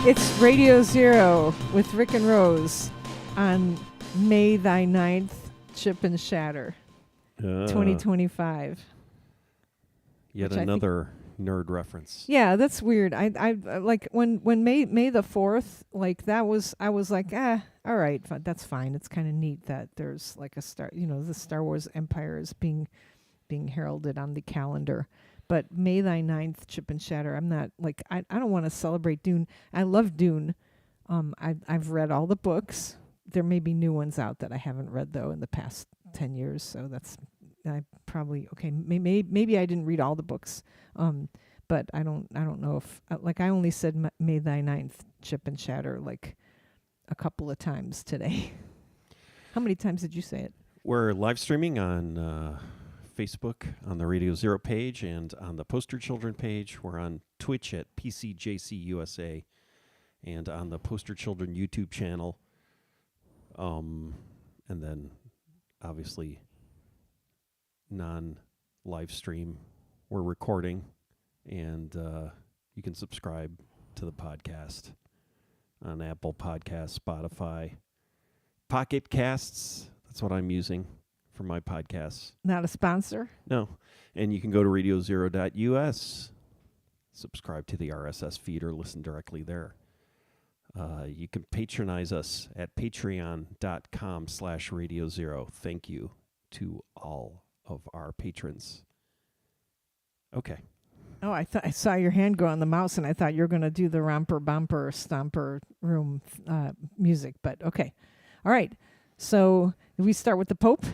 It's Radio Zero with Rick and Rose on May thy 9th, Chip and Shatter, 2025. Yet another nerd reference. Yeah, that's weird. I like when May the 4th, like that was, I was like, all right, that's fine. It's kind of neat that there's like a the Star Wars Empire is being heralded on the calendar. But May thy 9th, Chip and Shatter, I'm not, like, I don't want to celebrate Dune. I love Dune. I've read all the books. There may be new ones out that I haven't read, though, in the past 10 years. So that's, maybe I didn't read all the books. But I don't know if, I only said May thy 9th, Chip and Shatter, like, a couple of times today. How many times did you say it? We're live streaming on Facebook on the RadioZero page and on the Poster Children page. We're on Twitch at PCJCUSA and on the Poster Children YouTube channel. And then obviously non-live stream. We're recording and you can subscribe to the podcast on Apple Podcasts, Spotify, Pocket Casts. That's what I'm using for my podcasts. Not a sponsor? No. And you can go to radiozero.us, subscribe to the RSS feed, or listen directly there. You can patronize us at patreon.com/radiozero. Thank you to all of our patrons. Okay. Oh, I saw your hand go on the mouse, and I thought you were going to do the romper, bumper, stomper room music, but okay. All right. So, we start with the Pope?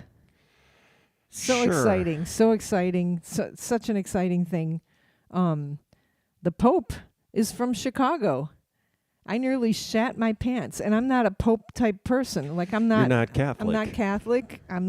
So exciting, such an exciting thing. The Pope is from Chicago. I nearly shat my pants, and I'm not a Pope type person. Like I'm not. You're not Catholic. I'm not Catholic. I'm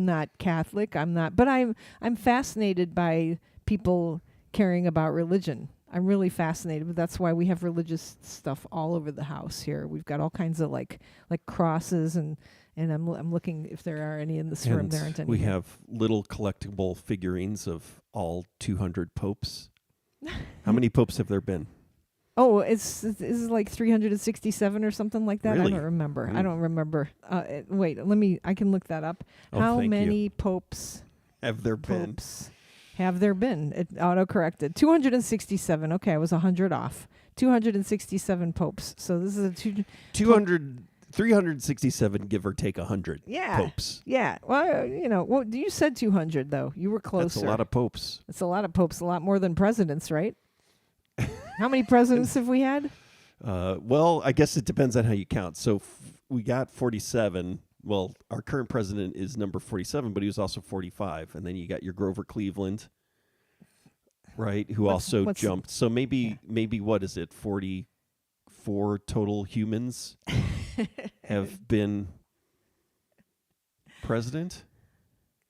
not Catholic. I'm not. But I'm fascinated by people caring about religion. I'm really fascinated, but that's why we have religious stuff all over the house here. We've got all kinds of like crosses and I'm looking if there are any in this room. There aren't any. We have little collectible figurines of all 200 popes. How many popes have there been? Oh, it's like 367 or something like that. Really? I don't remember. I don't remember. Wait, I can look that up. How many popes have there been? Have there been? It auto-corrected. 267. Okay, I was 100 off. 267 popes. So this is a 367, give or take 100 popes. Yeah. Well, you said 200, though. You were closer. That's a lot of popes. It's a lot of popes. A lot more than presidents, right? How many presidents have we had? Well, I guess it depends on how you count. So we got 47. Well, our current president is number 47, but he was also 45. And then you got your Grover Cleveland, right, who also jumped. So maybe what is it, 44 total humans have been president?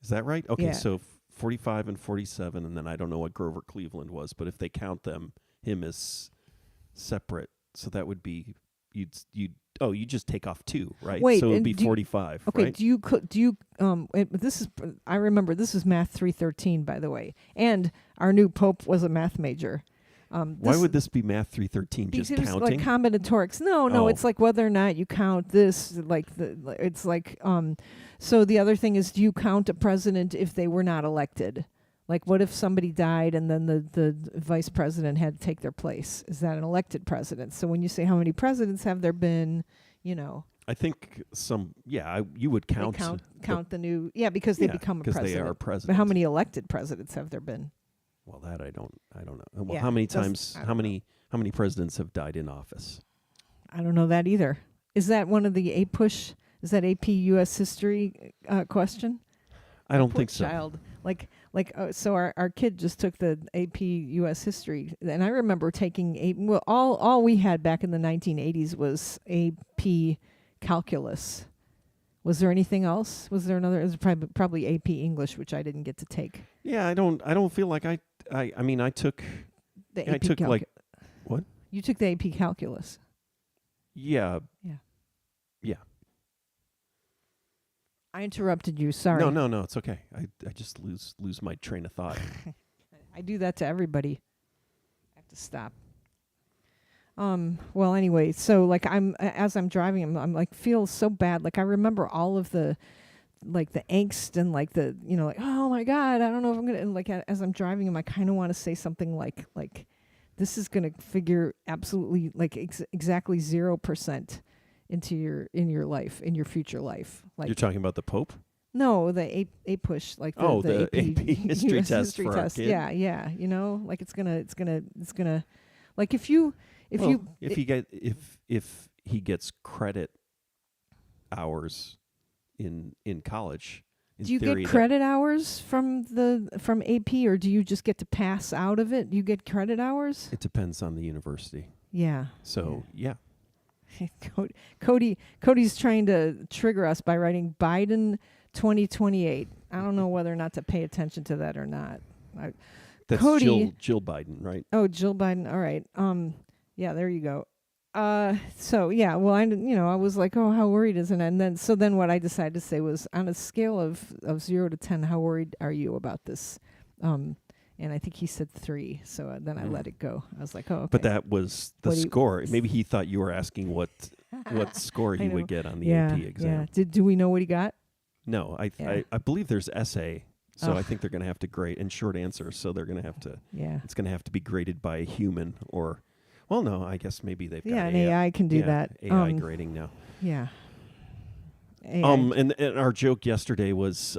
Is that right? Okay, so 45 and 47, and then I don't know what Grover Cleveland was, but if they count him as separate, so that would be you just take off 2, right? Wait, so it would be 45. Okay, right? do you this is, I remember this is Math 313, by the way, and our new Pope was a math major. Why would this be Math 313? Just counting? It's like combinatorics. No, it's like whether or not you count this. So the other thing is, do you count a president if they were not elected? Like, what if somebody died and then the vice president had to take their place? Is that an elected president? So when you say how many presidents have there been, I think you would count the new, because they become a president. Because they are president. But how many elected presidents have there been? Well, that I don't know. Well, how many times? How many presidents have died in office? I don't know that either. Is that one of the APUSH? Is that AP U.S. history question? I don't think so. Child, so our kid just took the AP U.S. history, and I remember taking all we had back in the 1980s was AP calculus. Was there anything else? Was there another? It was probably AP English, which I didn't get to take. Yeah, I don't feel like I took the AP what? You took the AP calculus. Yeah. I interrupted you. Sorry. No, it's okay. I just lose my train of thought. I do that to everybody. I have to stop. Well, anyway, so like as I'm driving, I'm like feel so bad. Like I remember all of the like the angst and like the like, oh my god, I don't know if I'm gonna, and like as I'm driving him, I kind of want to say something like this is gonna figure absolutely like exactly 0% into your life, in your future life. Like You're talking about the Pope? no, the A push, like the AP history US test history for our test. kid? Yeah. Like it's gonna like if you if he gets credit hours in college. Do you get credit hours from AP, or do you just get to pass out of it? You get credit hours? It depends on the university. Yeah. So, yeah. Cody's trying to trigger us by writing Biden 2028. I don't know whether or not to pay attention to that or not. That's Cody, Jill Biden, right? Oh, Jill Biden. All right. Yeah, there you go. So yeah, well, I was like, oh, how worried is it? And then what I decided to say was, on a scale of 0 to 10, how worried are you about this? And I think he said 3. So then I let it go. I was like, oh, okay. But that was the score. Maybe he thought you were asking what score he would get on the AP exam. Yeah. Do we know what he got? No, I believe there's essay. So I think they're going to have to grade, and short answers. So they're going to have to. Yeah. It's going to have to be graded by a human or. Well, no, I guess maybe they've got an AI can do that. AI grading now. Yeah. AI. And our joke yesterday was,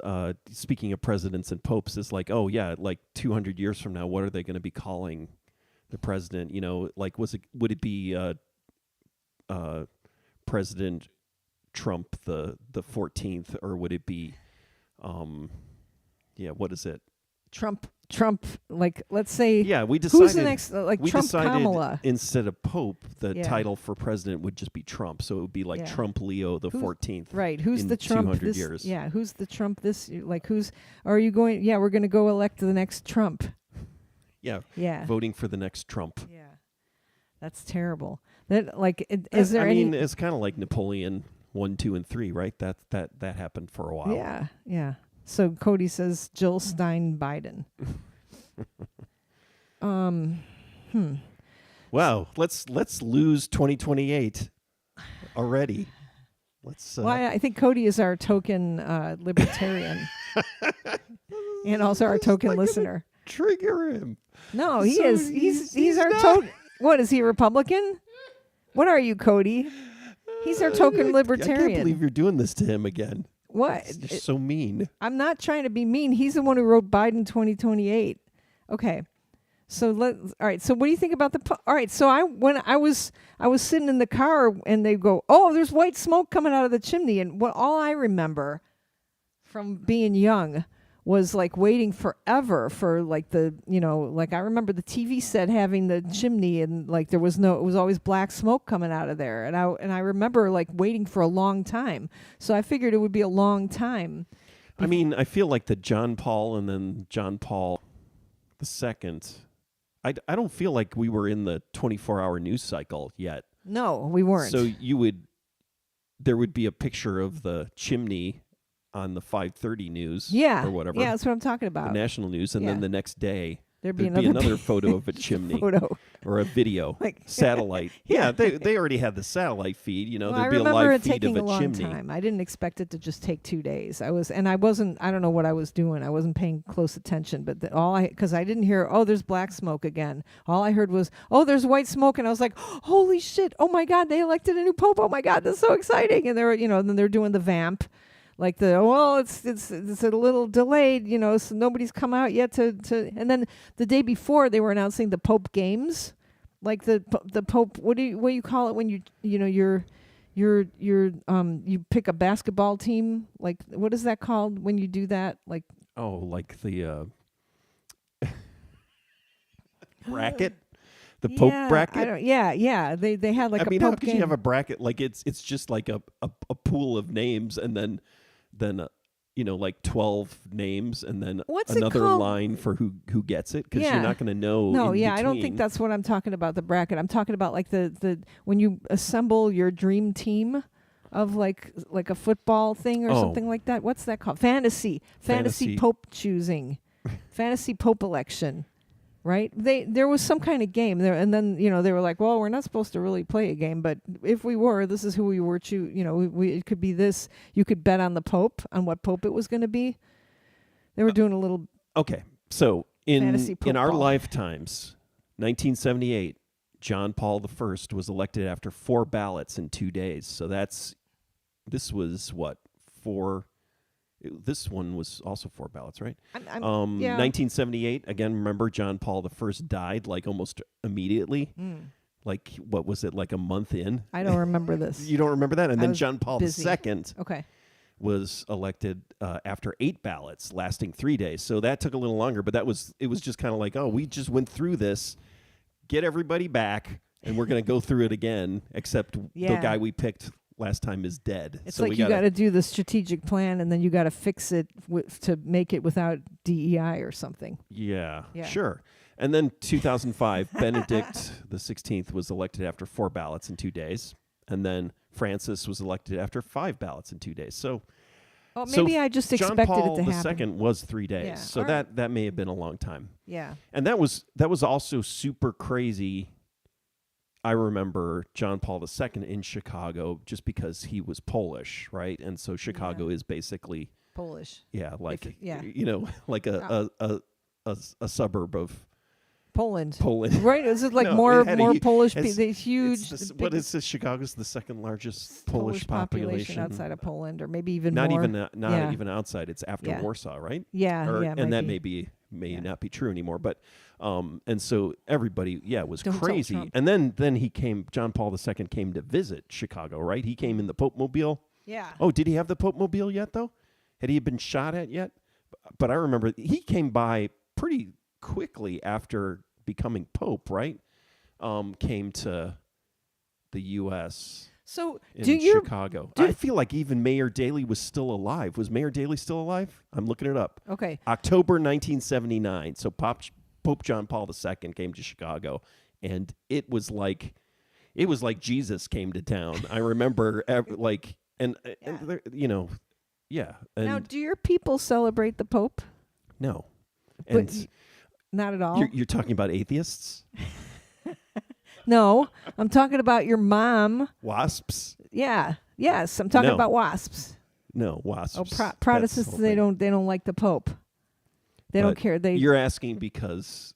speaking of presidents and popes, is like, oh yeah, like 200 years from now, what are they going to be calling the president? Like would it be President Trump the 14th, or would it be, what is it? Trump, like, let's say, we decided who's the next, like we Trump decided Kamala. Instead of Pope, the title for president would just be Trump. So it would be like Trump Leo the 14th. Right. Who's the Trump 200 this years. Yeah, who's the Trump this, like, are you going, we're going to go elect the next Trump. Yeah. Voting for the next Trump. Yeah. That's terrible. That, like, is there any... it's kind of like Napoleon 1, 2, and 3, right? That happened for a while. Yeah. So Cody says Jill Stein Biden. Wow, let's lose 2028 already. Let's. Well, I think Cody is our token libertarian, and also our token listener. Trigger him. No, he is. He's our token. What is he, Republican? What are you, Cody? He's our token libertarian. I can't believe you're doing this to him again. What? You're so mean. I'm not trying to be mean. He's the one who wrote Biden 2028. Okay. So all right. So what do you think about all right. So when I was sitting in the car and they go, oh, there's white smoke coming out of the chimney. And all I remember from being young was like waiting forever for like like I remember the TV set having the chimney, and like it was always black smoke coming out of there. And I remember like waiting for a long time. So I figured it would be a long time. I mean, I feel like the John Paul and then John Paul II, I don't feel like we were in the 24-hour news cycle yet. No, we weren't. So there would be a picture of the chimney on the 5:30 news or whatever. Yeah, that's what I'm talking about. The national news, and then the next day there'd be another photo of a chimney or a video, like satellite. They already had the satellite feed. There'd be a live feed of a chimney. Time. I didn't expect it to just take 2 days. I don't know what I was doing. I wasn't paying close attention, but because I didn't hear, oh, there's black smoke again. All I heard was, oh, there's white smoke, and I was like, holy shit! Oh my God, they elected a new pope! Oh my God, that's so exciting! And then they're doing the vamp. Like it's a little delayed, so nobody's come out yet to and then the day before they were announcing the Pope games, like the Pope. What do you call it when you pick a basketball team? Like, what is that called when you do that? Like, like the bracket. The Pope bracket? They had like a Pope how could game. You have a bracket? Like it's just like a pool of names, and then like 12 names, and then another line for who gets it, because you're not going to know. No, I don't think that's what I'm talking about, the bracket. I'm talking about like the when you assemble your dream team of like a football thing or something like that. What's that called? Fantasy Pope choosing. Fantasy Pope election. right? There was some kind of game there, and then they were like, well, we're not supposed to really play a game, but if we were, this is who we were. It could be this. You could bet on the Pope, on what Pope it was going to be. They were doing a little Okay, so fantasy in Pope our ball. lifetimes, 1978, John Paul I was elected after 4 ballots in 2 days. So this was what 4. This one was also 4 ballots, right? Yeah. 1978. Again, remember John Paul I died like almost immediately. Like what was it? Like a month in. I don't remember this. You don't remember that? And I then was John Paul busy. II Okay. was elected after 8 ballots, lasting 3 days. So that took a little longer, but it was just kind of like, oh, we just went through this, get everybody back, and we're going to go through it again. Except the guy we picked last time is dead. It's so like you got to do the strategic plan, and then you got to fix it to make it without DEI or something. Yeah, Yeah. sure. And then 2005, Benedict the 16th was elected after 4 ballots in 2 days, and then Francis was elected after 5 ballots in 2 days. So, Maybe I just John expected Paul it to happen. II was 3 days. Yeah, So all right. that may have been a long time. Yeah. And that was also super crazy. I remember John Paul II in Chicago just because he was Polish, right? And so Chicago is basically Polish. like yeah. like a suburb of Poland. Poland. Right? Is it like No, more it had a Polish it's- people? Huge. What is this? Chicago's the second largest Polish population outside of Poland, or maybe even not more. even not Yeah. even outside. It's after Yeah. Warsaw, right? Yeah, And that might be. may Yeah. not be true anymore. But and so everybody, was Don't tell crazy. Trump. And then he came. John Paul II came to visit Chicago, right? He came in the Pope Mobile. Yeah. Oh, did he have the Pope Mobile yet though? Had he been shot at yet? But I remember he came by pretty quickly after becoming Pope, right? Came to the U.S. So in do you? Chicago. I feel like even Mayor Daley was still alive. Was Mayor Daley still alive? I'm looking it up. Okay. October 1979. So Pope John Paul II came to Chicago, and it was like Jesus came to town. I remember and Now, do your people celebrate the Pope? no, But and not at all. you're talking about atheists, No, I'm talking about your mom. wasps. Yeah. Yes, I'm talking No. about wasps. No, wasps. Oh, That's the Protestants, whole they thing. don't like the Pope. They don't But care. You're asking because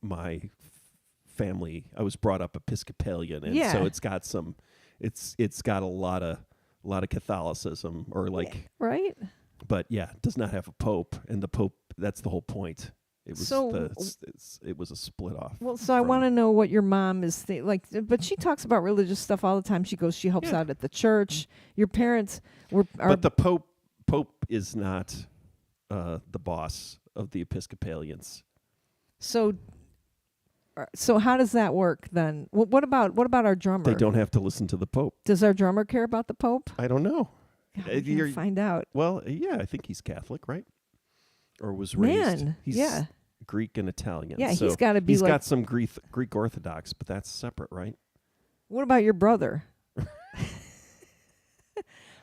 my family, I was brought up Episcopalian, and so Yeah. it's got some, it's got a lot of Catholicism or like, right? but yeah, it does not have a pope, and the Pope. That's the whole point. It was So- it was a split off. Well, so I from- want to know what your mom is like. But she talks about religious stuff all the time. She helps Yeah. out at the church. Your parents are. But the Pope is not the boss of the Episcopalians. So how does that work then? What about our drummer? They don't have to listen to the Pope. Does our drummer care about the Pope? I don't know. God, Uh, we can you're- find out. Well, yeah, I think he's Catholic, right? Or was raised. Man, He's yeah. Greek and Italian. Yeah, so he's gotta be He's like- got some Greek Orthodox, but that's separate, right? What about your brother?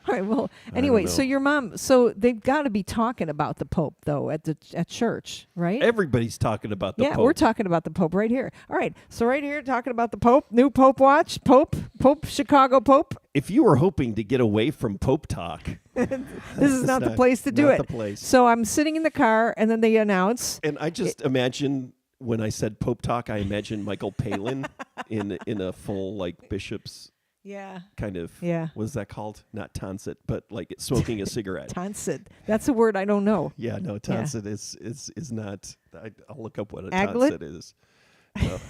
All right. Well, don't anyway, so know. your mom. So they've got to be talking about the Pope though at church, right? Everybody's talking about the Yeah, Pope. we're talking about the Pope right here. All right. So right here, talking about the Pope, new Pope watch, Pope, Chicago Pope. If you were hoping to get away from Pope talk, This is not the place to do not it. the place. So I'm sitting in the car, and then they announce. And I just imagine when I said Pope talk, I imagine Michael Palin in a full like bishop's Yeah. kind of Yeah. what is that called? Not tonsit, but like smoking a cigarette. Tonsit. That's a word I don't know. Yeah, no, tonsit is not. I'll look up what a Aglet? tonsit is. No.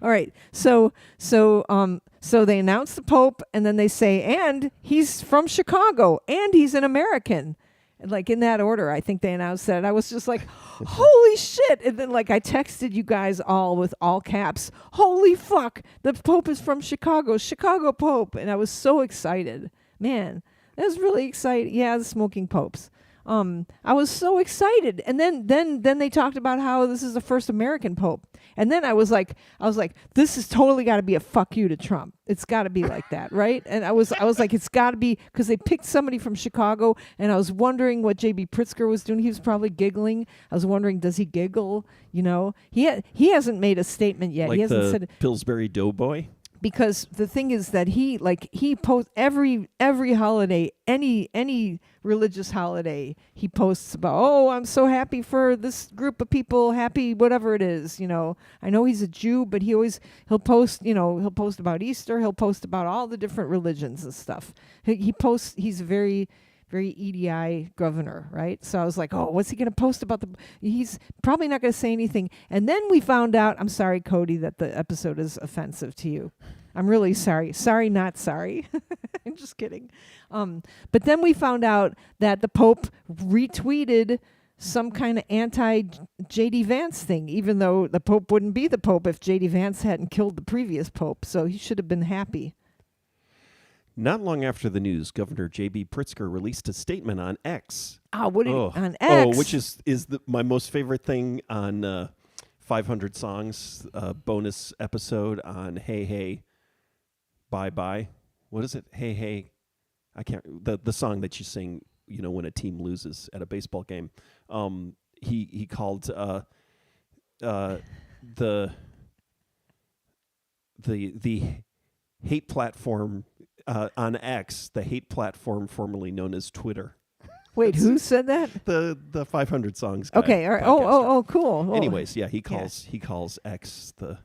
All right. So they announce the Pope, and then they say, and he's from Chicago, and he's an American. And like in that order, I think they announced that. I was just like, holy shit. And then like I texted you guys all with all caps, holy fuck, the Pope is from Chicago Pope. And I was so excited. Man, that was really exciting. Yeah, the smoking popes. I was so excited. And then they talked about how this is the first American pope. And then I was like, this has totally got to be a fuck you to Trump. It's got to be like that, right? And I was like, it's got to be, because they picked somebody from Chicago, and I was wondering what J.B. Pritzker was doing. He was probably giggling. I was wondering, does he giggle? You know, he hasn't made a statement yet. Like He hasn't the said Pillsbury Doughboy. Because the thing is that he posts every holiday, any religious holiday, he posts about, oh, I'm so happy for this group of people, happy whatever it is, you know. I know he's a Jew, but he'll post about Easter, he'll post about all the different religions and stuff. He posts, he's a very EDI governor, right? So I was like, oh, what's he going to post about he's probably not going to say anything. And then we found out, I'm sorry, Cody, that the episode is offensive to you. I'm really sorry. Sorry, not sorry. I'm just kidding. But then we found out that the Pope retweeted some kind of anti-J.D. Vance thing, even though the Pope wouldn't be the Pope if J.D. Vance hadn't killed the previous Pope. So he should have been happy. Not long after the news, Governor J.B. Pritzker released a statement on X. On X? which is my most favorite thing on 500 Songs bonus episode on Hey Hey Bye Bye. What is it? Hey Hey. I can't. The song that you sing, you know, when a team loses at a baseball game. He called the hate platform. On X, the hate platform formerly known as Twitter. Wait, who said that? The 500 Songs guy. Okay, all right. Oh, cool. Anyways, yeah, he calls X the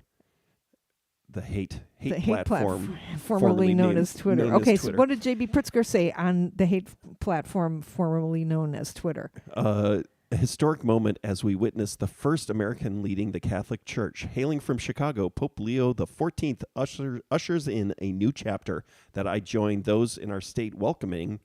hate platform formerly known as Twitter. Okay, so what did J.B. Pritzker say on the hate platform formerly known as Twitter? A historic moment as we witness the first American leading the Catholic Church. Hailing from Chicago, Pope Leo XIV ushers in a new chapter that I join those in our state welcoming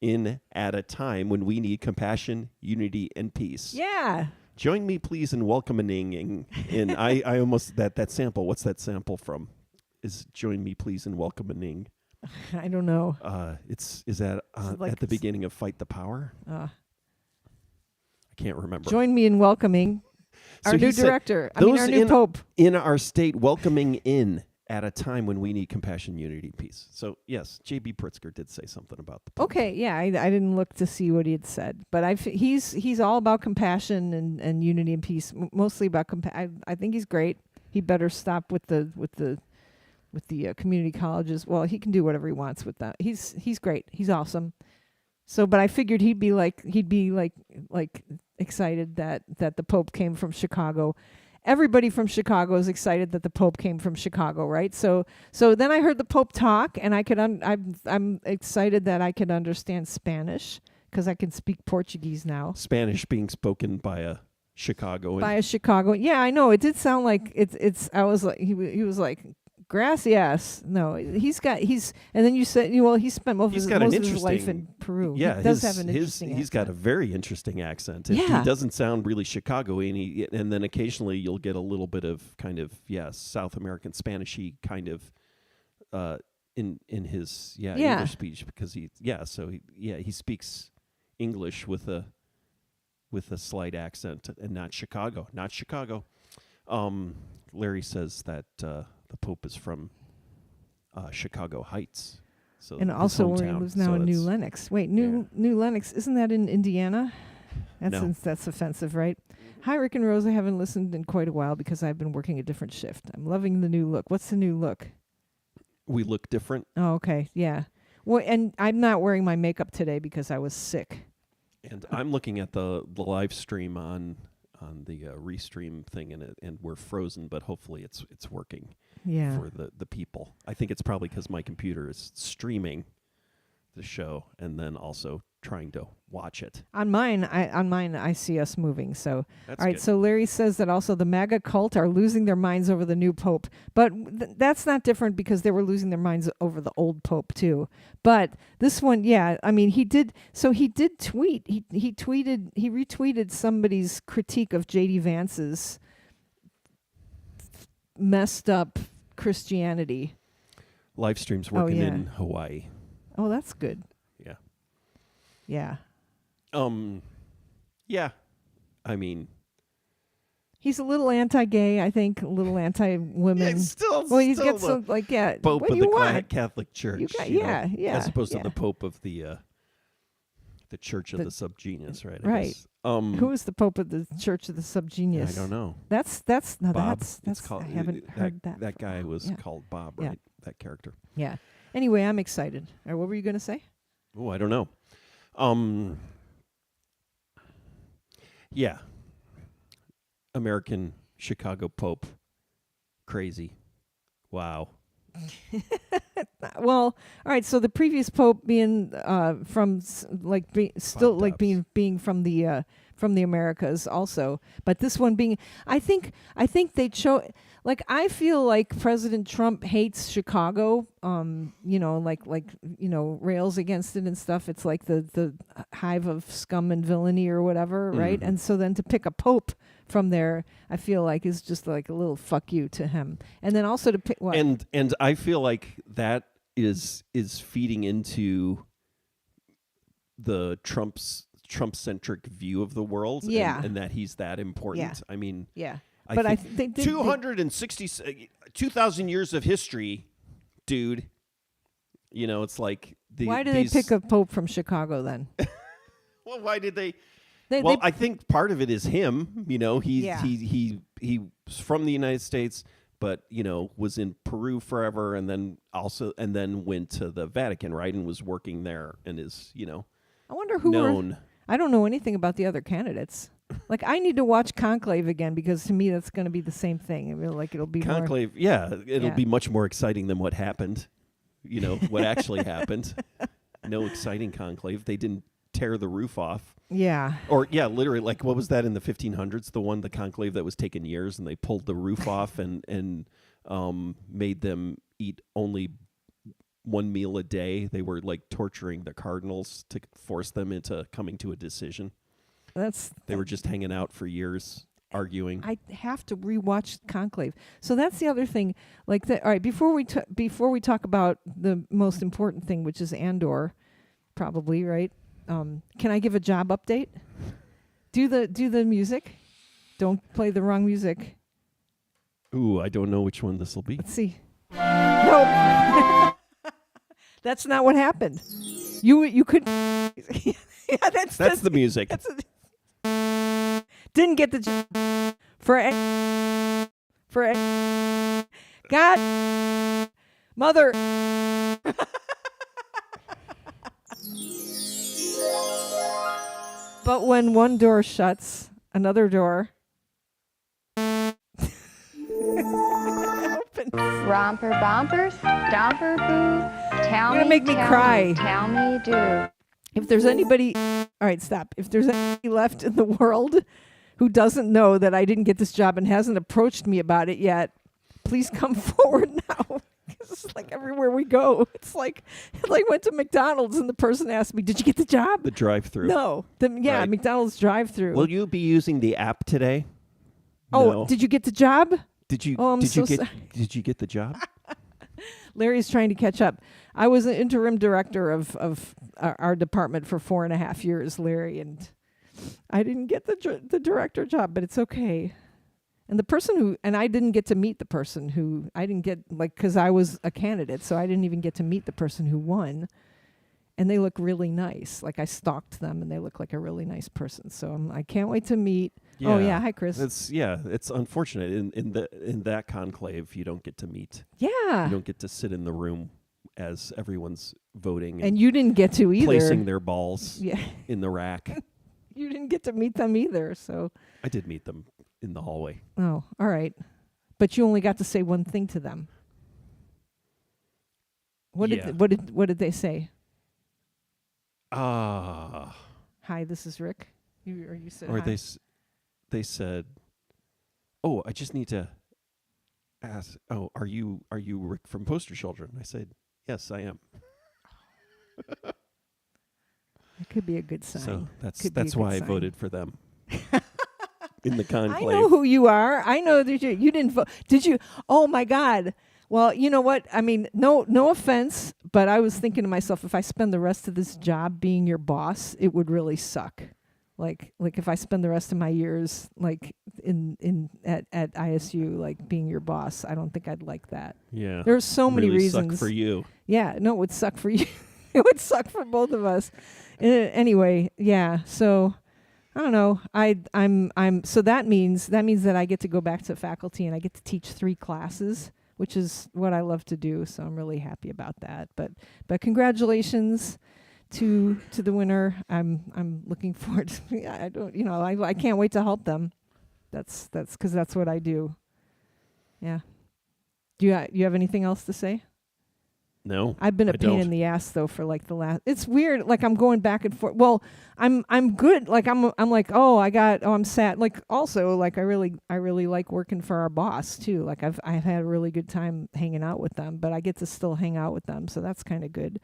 in at a time when we need compassion, unity, and peace. Yeah. Join me, please, in welcoming. In I almost that sample. What's that sample from? Is join me, please, in welcoming. I don't know. Is that like at the beginning of Fight the Power? Can't remember. Join me in welcoming our new director. Our new Pope. In our state, welcoming in at a time when we need compassion, unity, peace. So, yes, J.B. Pritzker did say something about the Pope. Okay, yeah, I didn't look to see what he had said. But he's all about compassion and unity and peace, mostly about I think he's great. He better stop with the community colleges. Well, he can do whatever he wants with that. He's great. He's awesome. So, but I figured he'd be like excited that the Pope came from Chicago. Everybody from Chicago is excited that the Pope came from Chicago, right? So then I heard the Pope talk, and I'm excited that I could understand Spanish because I can speak Portuguese now. Spanish being spoken by a Chicagoan. By a Chicagoan, yeah, I know. It did sound like it's. I was like, he was like, gracias. No, and then you said, well, he spent most of his life in Peru. Yeah, he does have an interesting he's got a very interesting accent. Yeah. He doesn't sound really Chicago-y, and then occasionally you'll get a little bit of kind of, South American Spanish-y kind of in his English speech, because he speaks English with a slight accent, and not Chicago. Larry says that the Pope is from Chicago Heights. So and also where he lives now in New Lenox. Wait, New Lenox, isn't that in Indiana? That's offensive, right? Hi, Rick and Rose. I haven't listened in quite a while because I've been working a different shift. I'm loving the new look. What's the new look? We look different. Oh, okay. Yeah. Well, and I'm not wearing my makeup today because I was sick. And I'm looking at the live stream on the restream thing, and we're frozen, but hopefully it's working for the people. I think it's probably because my computer is streaming the show and then also trying to watch it. On mine, I see us moving. So, that's all right. Good. So Larry says that also the MAGA cult are losing their minds over the new pope, but that's not different because they were losing their minds over the old pope too. But this one, I mean, he did tweet. He retweeted somebody's critique of J.D. Vance's messed up Christianity. Live streams working in Hawaii. Oh, that's good. Yeah. Yeah. Yeah. I mean, He's a little anti-gay, I think, a little anti-women. yeah, still, Well, he's still got the some what Pope do of you the want? Catholic Church. You got, you know, yeah, as opposed yeah. to the Pope of the Church of The- the Subgenius, right? I right. guess. Who is the Pope of the Church of the Subgenius? I don't know. That's Bob. that's It's called, I haven't heard that. That for a guy while. was Yeah. called Bob, Yeah. right? That character. Yeah. Anyway, I'm excited. What were you going to say? Oh, I don't know. Yeah. American Chicago Pope. Crazy. Wow. Well, all right. So the previous pope being from being from the Americas also, but this one being, I think they chose. Like, I feel like President Trump hates Chicago. Rails against it and stuff. It's like the hive of scum and villainy or whatever, right? Mhm. And so then to pick a pope from there, I feel like is just like a little fuck you to him. And then also to pick what? And I feel like that is feeding into the Trump-centric view of the world. Yeah. And that he's that important. Yeah. I mean, Yeah. I But think I think 2,000 years of history, dude. You know, it's like why do they pick a pope from Chicago then? Well, why did they? They I think part of it is him. You know, he's Yeah. he's from the United States, but was in Peru forever, and then went to the Vatican, right, and was working there, and is I wonder who were. known. I don't know anything about the other candidates. Like, I need to watch Conclave again, because to me that's going to be the same thing. I mean, like, it'll be more. Conclave, yeah, it'll Yeah. be much more exciting than what happened. What actually happened. No exciting conclave. They didn't tear the roof off. Yeah. Or, yeah, literally, like, what was that in the 1500s? The conclave that was taking years, and they pulled the roof off and made them eat only one meal a day. They were, like, torturing the cardinals to force them into coming to a decision. They were just hanging out for years, arguing. I have to rewatch Conclave. So that's the other thing. Like that. All right. Before we talk about the most important thing, which is Andor, probably, right? Can I give a job update? Do the music. Don't play the wrong music. Ooh, I don't know which one this will be. Let's see. No. That's not what happened. You could. Yeah, That's the music. Didn't get the job for God, mother. But when one door shuts, another door opens. Romper bumpers, stomper boo, tell You're gonna make me cry. Tell me do. If there's anybody, all right, stop. If there's anybody left in the world who doesn't know that I didn't get this job and hasn't approached me about it yet, please come forward now. It's like everywhere we go. It's like went to McDonald's and the person asked me, "Did you get the job?" The drive-through. No. Right. McDonald's drive-through. Will you be using the app today? Oh, No. did you get the job? Did you? Oh, I'm did you so get? sorry. Did you get the job? Larry's trying to catch up. I was an interim director of our department for 4.5 years, Larry, and I didn't get the director job, but it's okay. And I didn't get to meet the person who I didn't get, like, because I was a candidate, so I didn't even get to meet the person who won. And they look really nice. Like, I stalked them, and they look like a really nice person. So I can't wait to meet. Yeah. Oh yeah, hi Chris. It's unfortunate in that conclave you don't get to meet. Yeah. You don't get to sit in the room as everyone's voting And you didn't get to either. placing their balls Yeah. in the rack. You didn't get to meet them either. So. I did meet them in the hallway. Oh, all right. But you only got to say one thing to them. What Yeah. did they say? Ah. Hi, this is Rick. You said Or hi. they said, "Oh, I just need to ask. Oh, are you Rick from Poster Children?" I said, "Yes, I am." It could be a good sign. So Could be a that's good why I sign. voted for them in the I conclave. know who you are. I know that you didn't vote. Did you? Oh my God! Well, you know what? I mean, no offense, but I was thinking to myself, if I spend the rest of this job being your boss, it would really suck. Like if I spend the rest of my years like at ISU like being your boss, I don't think I'd like that. Yeah. There's so many really reasons. Suck for you. Yeah, no, it would suck for you. It would suck for both of us. Anyway, yeah. So I don't know. I'm so that means that I get to go back to faculty and I get to teach 3 classes, which is what I love to do. So I'm really happy about that. But congratulations to the winner. I'm looking forward to. I don't. I can't wait to help them. That's because that's what I do. Yeah. Do you have anything else to say? No, I've been a pain in the ass though for like the last. It's weird. Like I'm going back and forth. Well, I'm good. Like I'm like I'm sad. Like also like I really like working for our boss too. Like I've had a really good time hanging out with them, but I get to still hang out with them, so that's kind of good.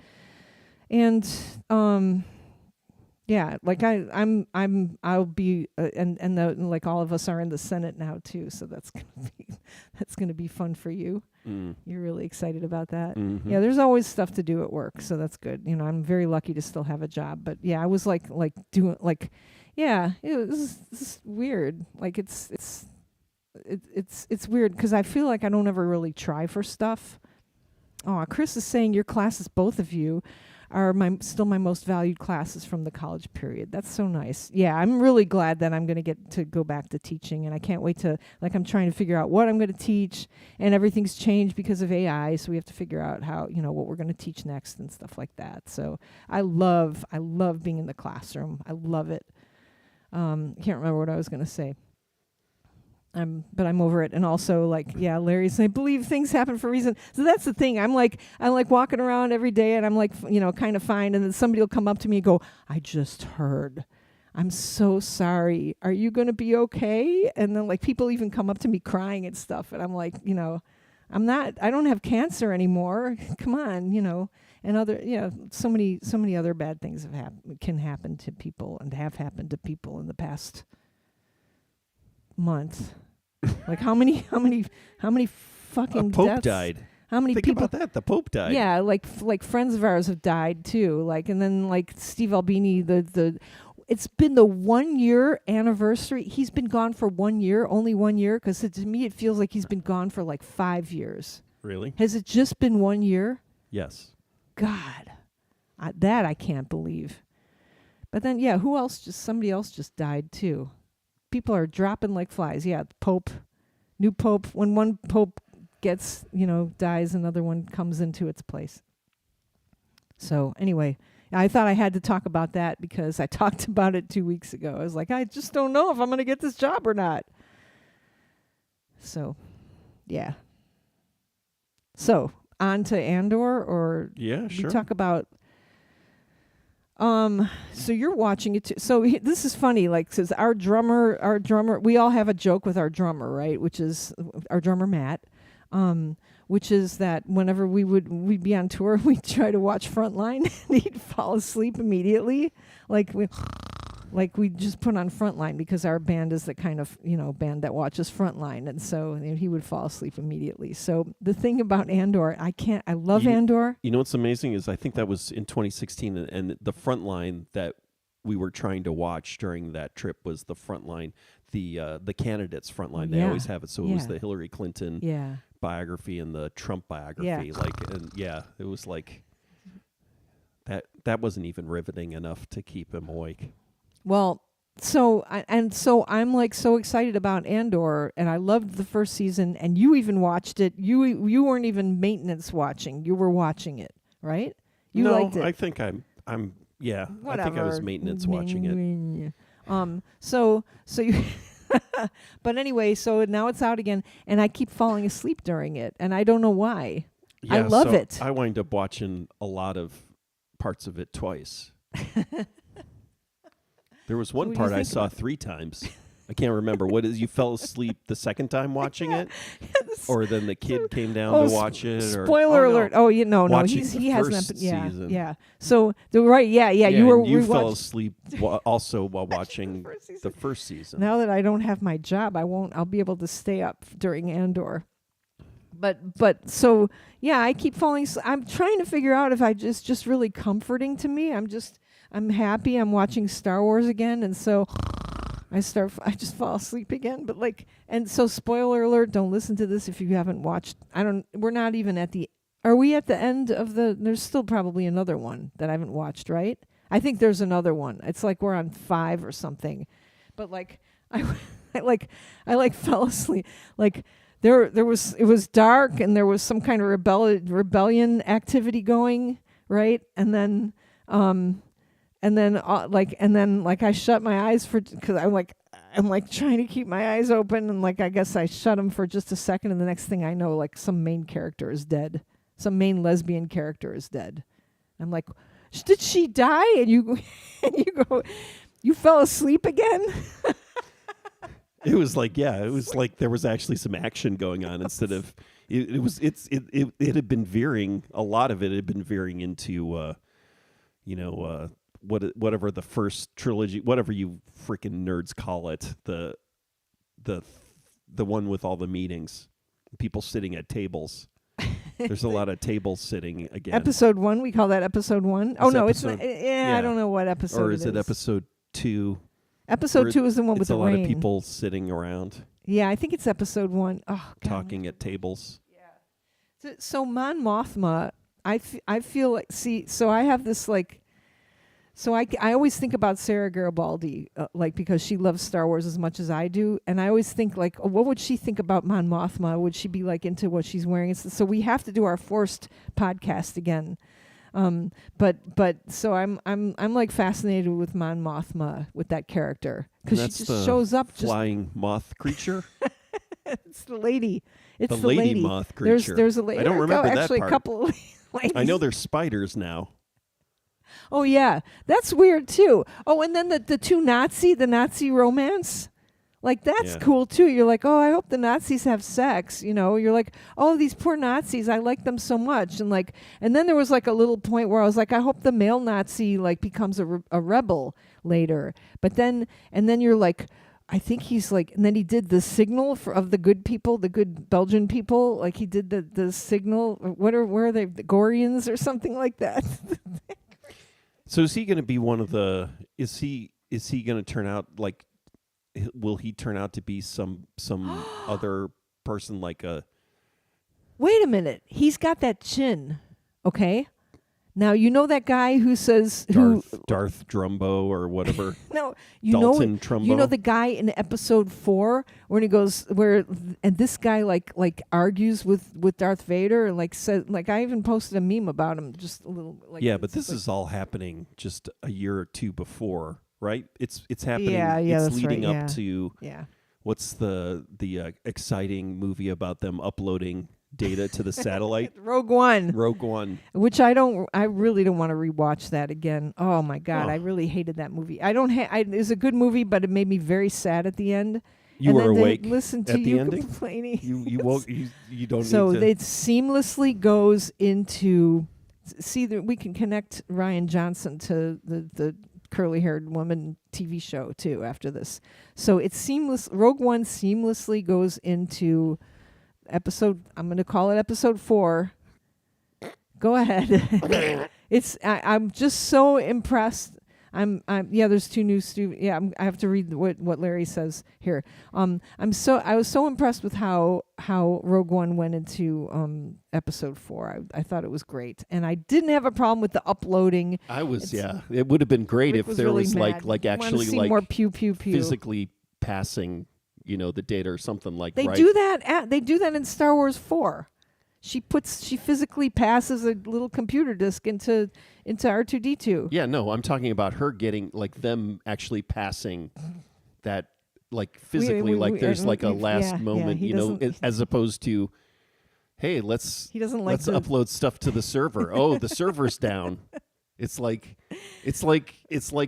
And yeah, like I'll be like all of us are in the Senate now too, so that's gonna be fun for you. You're really excited about that. Mm-hmm. Yeah, there's always stuff to do at work, so that's good. I'm very lucky to still have a job. But yeah, I was like doing like, yeah, it was it's weird. Like it's weird because I feel like I don't ever really try for stuff. Oh, Chris is saying your classes, both of you, are still my most valued classes from the college period. That's so nice. Yeah, I'm really glad that I'm going to get to go back to teaching, and I can't wait to, like, I'm trying to figure out what I'm going to teach, and everything's changed because of AI, so we have to figure out how, what we're going to teach next and stuff like that. So I love being in the classroom. I love it. Can't remember what I was going to say. But I'm over it. And also, like, yeah, Larry's saying, believe things happen for a reason. So that's the thing. I'm like walking around every day and I'm like, kind of fine. And then somebody will come up to me and go, I just heard. I'm so sorry. Are you going to be okay? And then like people even come up to me crying and stuff. And I'm like, I don't have cancer anymore. Come on, and other, so many other bad things can happen to people and have happened to people in the past month. Like how many fucking Pope deaths? died. How many Think people? about that. The Pope died. Yeah, like friends of ours have died too. Like, and then like Steve Albini, it's been the 1 year anniversary. He's been gone for 1 year, only 1 year, because to me it feels like he's been gone for like 5 years. Really? Has it just been 1 year? Yes. God, that I can't believe. But then, yeah, somebody else just died too. People are dropping like flies. Yeah, Pope, new Pope. When one Pope gets, dies, another one comes into its place. So anyway, I thought I had to talk about that because I talked about it 2 weeks ago. I was like, I just don't know if I'm going to get this job or not. So, yeah. So, on to Andor, or Yeah, sure. we talk about... So you're watching it too. So this is funny, like, says our drummer, we all have a joke with our drummer, right? Which is our drummer, Matt, which is that whenever we'd be on tour, we'd try to watch Frontline and he'd fall asleep immediately. Like we just put on Frontline because our band is the kind of, band that watches Frontline. And so he would fall asleep immediately. So the thing about Andor, I love Andor. You know what's amazing is I think that was in 2016, and the Frontline that we were trying to watch during that trip was the Frontline, the candidates Frontline. They always have it. So it was the Hillary Clinton biography and the Trump biography. It was like that wasn't even riveting enough to keep him awake. Well, so I'm like so excited about Andor, and I loved the first season, and you even watched it. You weren't even maintenance watching; you were watching it, right? You liked it. I think I'm yeah. Whatever. I think I was maintenance watching it. So you. But anyway, so now it's out again, and I keep falling asleep during it, and I don't know why. Yeah, I love it. I wind up watching a lot of parts of it twice. There was one part I saw 3 times. I can't remember. What is, you fell asleep the second time watching it? Or then the kid came down to watch it? Spoiler alert. Oh, no. He hasn't. Season. Yeah. So, you were. You fell asleep also while watching the first season. Now that I don't have my job, I'll be able to stay up during Andor. But so yeah, I keep falling. I'm trying to figure out if I just really comforting to me. I'm happy. I'm watching Star Wars again, and so I just fall asleep again. But and so spoiler alert, don't listen to this if you haven't watched. We're not even at the. Are we at the end of the? There's still probably another one that I haven't watched, right? I think there's another one. It's like we're on 5 or something, but I fell asleep. It was dark and there was some kind of rebellion activity going, right? And then I shut my eyes because I'm trying to keep my eyes open, and I guess I shut them for just a second, and the next thing I know, some main character is dead. Some main lesbian character is dead. I'm like, did she die? And you go, you fell asleep again? It was like there was actually some action going on instead of it had been veering. A lot of it had been veering into whatever the first trilogy, whatever you freaking nerds call it, the one with all the meetings, people sitting at tables. There's a lot of tables sitting again. Episode 1, we call that episode 1. Oh no, it's not. Yeah, I don't know what episode. Or is it episode 2? Episode 2 is the one with the rain. It's a lot of people sitting around. Yeah, I think it's episode 1. Oh, God. Talking at tables. Yeah. So Mon Mothma, I feel like, so I have this so I always think about Sarah Garibaldi, because she loves Star Wars as much as I do, and I always think what would she think about Mon Mothma? Would she be into what she's wearing? So we have to do our forced podcast again. But so I'm fascinated with Mon Mothma, with that character, because she just shows up. Flying moth creature. It's the lady. It's the lady moth creature. There's a lady. I don't remember that actually part. A couple of ladies. I know there's spiders now. Oh yeah, that's weird too. Oh, and then the Nazi romance. That's cool too. You're like, oh, I hope the Nazis have sex. You're like, oh, these poor Nazis, I like them so much. And then there was a little point where I was like, I hope the male Nazi becomes a rebel later. But then you're like, I think he's and then he did the signal of the good people, the good Belgian people. He did the signal. Where are they? The Gorians or something like that. So is he going to be one of the? Is he going to turn out will he turn out to be some other person like a? Wait a minute. He's got that chin. Okay. Now that guy who says Darth Drumbo or whatever. No, Dalton Trumbo. You know the guy in episode 4 when he goes and this guy argues with Darth Vader and said I even posted a meme about him just a little but this is all happening just a year or two before, right? It's happening. Yeah, it's leading right, up to what's the exciting movie about them uploading data to the satellite? Rogue One. Which I really don't want to rewatch that again. Oh my God, I really hated that movie. It was a good movie, but it made me very sad at the end. You were awake listen to at the you ending? complaining. You woke. You don't. So need to. it seamlessly goes into. See that we can connect Ryan Johnson to the curly-haired woman TV show too after this. So it's seamless. Rogue One seamlessly goes into episode. I'm going to call it episode 4. Go ahead. I'm just so impressed. There's 2 new I have to read what Larry says here. I was so impressed with how Rogue One went into episode 4. I thought it was great, and I didn't have a problem with the uploading. It would have been great if there really was mad. actually see more pew pew pew physically passing, the data or something like they right? do that. They do that in Star Wars 4. She physically passes a little computer disk into R2D2. Yeah, no, I'm talking about her getting them actually passing that physically there's a last moment, as opposed to, hey, let's upload stuff to the server. Oh, the server's down. It's like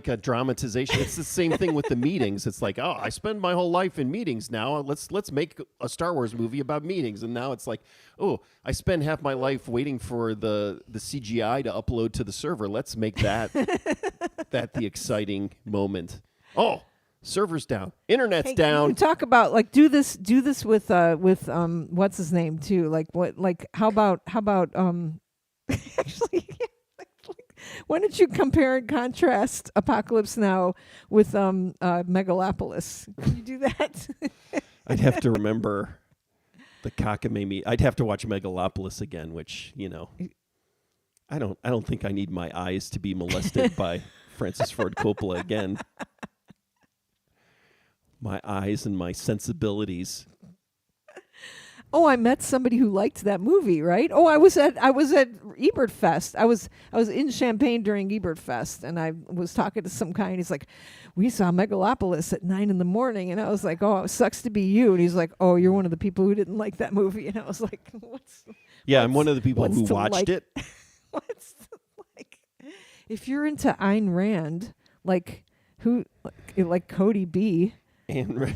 a dramatization. It's the same thing with the meetings. It's I spend my whole life in meetings now. Let's make a Star Wars movie about meetings. And now it's I spend half my life waiting for the CGI to upload to the server. Let's make that the exciting moment. Oh, Servers down. Internet's Hey, down. you talk about like do this with what's his name too? Like what? Like how about actually? Why don't you compare and contrast Apocalypse Now with Megalopolis? Can you do that? I'd have to remember the cockamamie. I'd have to watch Megalopolis again, which, I don't think I need my eyes to be molested by Francis Ford Coppola again. My eyes and my sensibilities. Oh, I met somebody who liked that movie, right? Oh, I was at Ebert Fest. I was in Champaign during Ebert Fest, and I was talking to some guy, and he's like, "We saw Megalopolis at 9 a.m," and I was like, "Oh, it sucks to be you." And he's like, "Oh, you're one of the people who didn't like that movie," and I was like, I'm one of the people who watched it. What's like? If you're into Ayn Rand, like who, like Cody B. And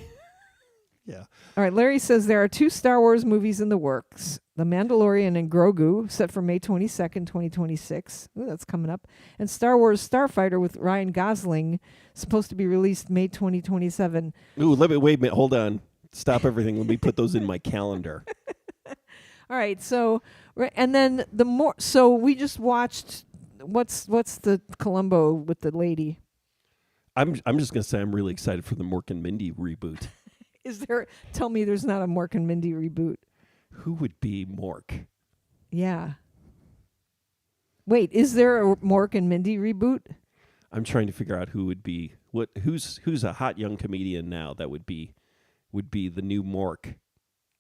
yeah. All right, Larry says there are 2 Star Wars movies in the works. The Mandalorian and Grogu, set for May 22nd, 2026. Ooh, that's coming up. And Star Wars Starfighter with Ryan Gosling, supposed to be released May 2027. Ooh, wait a minute. Hold on. Stop everything. Let me put those in my calendar. All right, so and then so we just watched what's the Columbo with the lady? I'm just gonna say I'm really excited for the Mork and Mindy reboot. Tell me there's not a Mork and Mindy reboot. Who would be Mork? Yeah. Wait, is there a Mork and Mindy reboot? I'm trying to figure out who would be who's a hot young comedian now that would be the new Mork.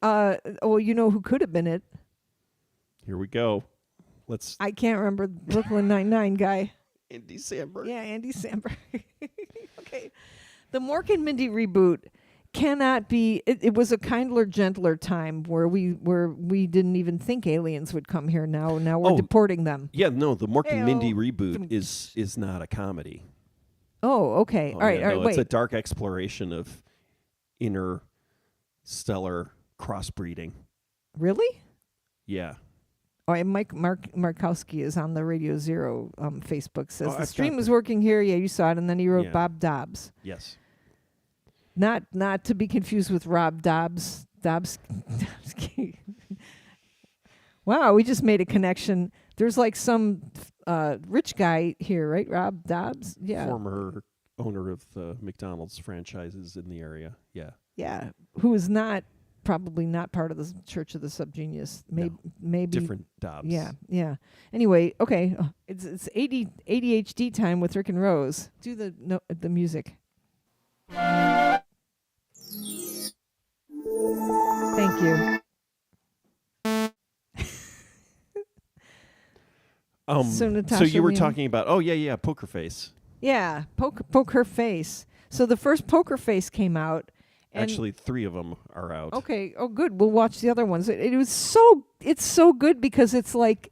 Well, you know who could have been it? Here we go. I can't remember Brooklyn Nine-Nine guy. Andy Samberg. Yeah, Andy Samberg. Okay. The Mork and Mindy reboot cannot be. It was a kindler, gentler time where we didn't even think aliens would come here. Now we're deporting them. Yeah, no, the Mork and Mindy reboot is not a comedy. Oh, okay. All right. It's wait. a dark exploration of interstellar crossbreeding. Really? Yeah. Oh, and Mike Markowski is on the RadioZero Facebook. Says the I've stream got is working here. Yeah, you saw it, and then he wrote Bob Dobbs. Yes. Not to be confused with Rob Dobbs. Wow, we just made a connection. There's like some rich guy here, right? Rob Dobbs? Yeah. Former owner of the McDonald's franchises in the area. Yeah. Yeah. Who is probably not part of the Church of the Subgenius. Maybe different Dobbs. Yeah. Anyway, okay. It's ADHD time with Rick and Rose. Do the music. Thank you. So you were talking about Poker Face. Yeah, Poker Face. So the first Poker Face came out. Actually, 3 of them are out. Okay. Oh, good. We'll watch the other ones. It's so good because it's like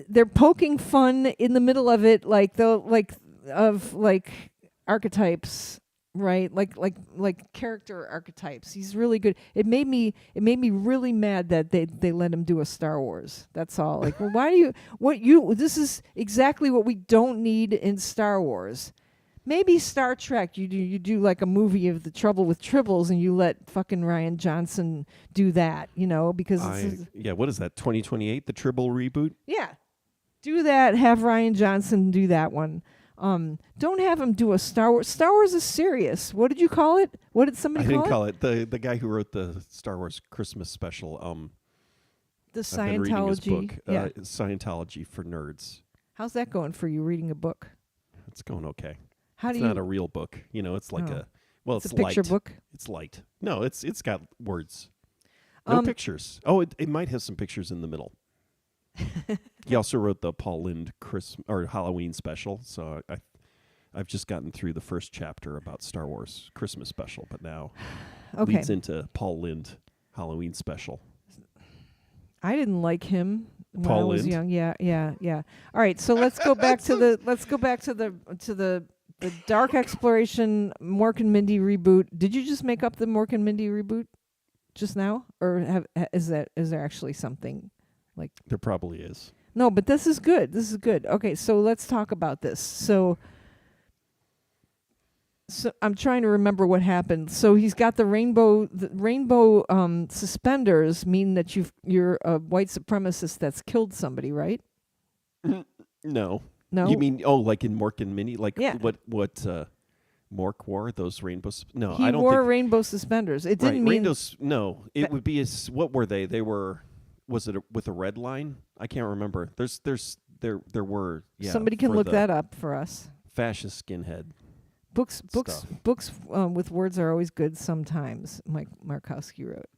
they're poking fun in the middle of it, of archetypes, right? Like character archetypes. He's really good. It made me really mad that they let him do a Star Wars. That's all. Like, well, this is exactly what we don't need in Star Wars. Maybe Star Trek, you do like a movie of the trouble with tribbles, and you let fucking Ryan Johnson do that, because what is that? 2028, the Tribble reboot? Yeah, do that. Have Ryan Johnson do that one. Don't have him do a Star Wars. Star Wars is serious. What did you call it? What did somebody call it? I didn't call it. The guy who wrote the Star Wars Christmas special. The Scientology. I've been reading his book, Scientology for Nerds. How's that going for you? Reading a book? It's going okay. It's not a real book. It's like it's a picture light. book. It's light. No, it's got words. No pictures. Oh, it might have some pictures in the middle. He also wrote the Paul Lynde Halloween special. So I've just gotten through the first chapter about Star Wars Christmas special, but now leads into Paul Lynde Halloween special. I didn't like him when Paul I was Lynde? young. Yeah. All right, so let's go back to the dark exploration Mork and Mindy reboot. Did you just make up the Mork and Mindy reboot just now, or is there actually something like? There probably is. No, but this is good. Okay, so let's talk about this. So So I'm trying to remember what happened. So he's got the rainbow suspenders, mean that you're a white supremacist that's killed somebody, right? No. No. You mean like in Mork and Minnie? Like Yeah. what Mork wore? Those rainbows? No, he I don't wore think. rainbow suspenders. It Right, didn't mean rainbows. No, it would be. What were they? They were. Was it with a red line? I can't remember. There were. Yeah. somebody can for look the that up for us. fascist skinhead. Books stuff. with words are always good sometimes, Mike Markowski wrote.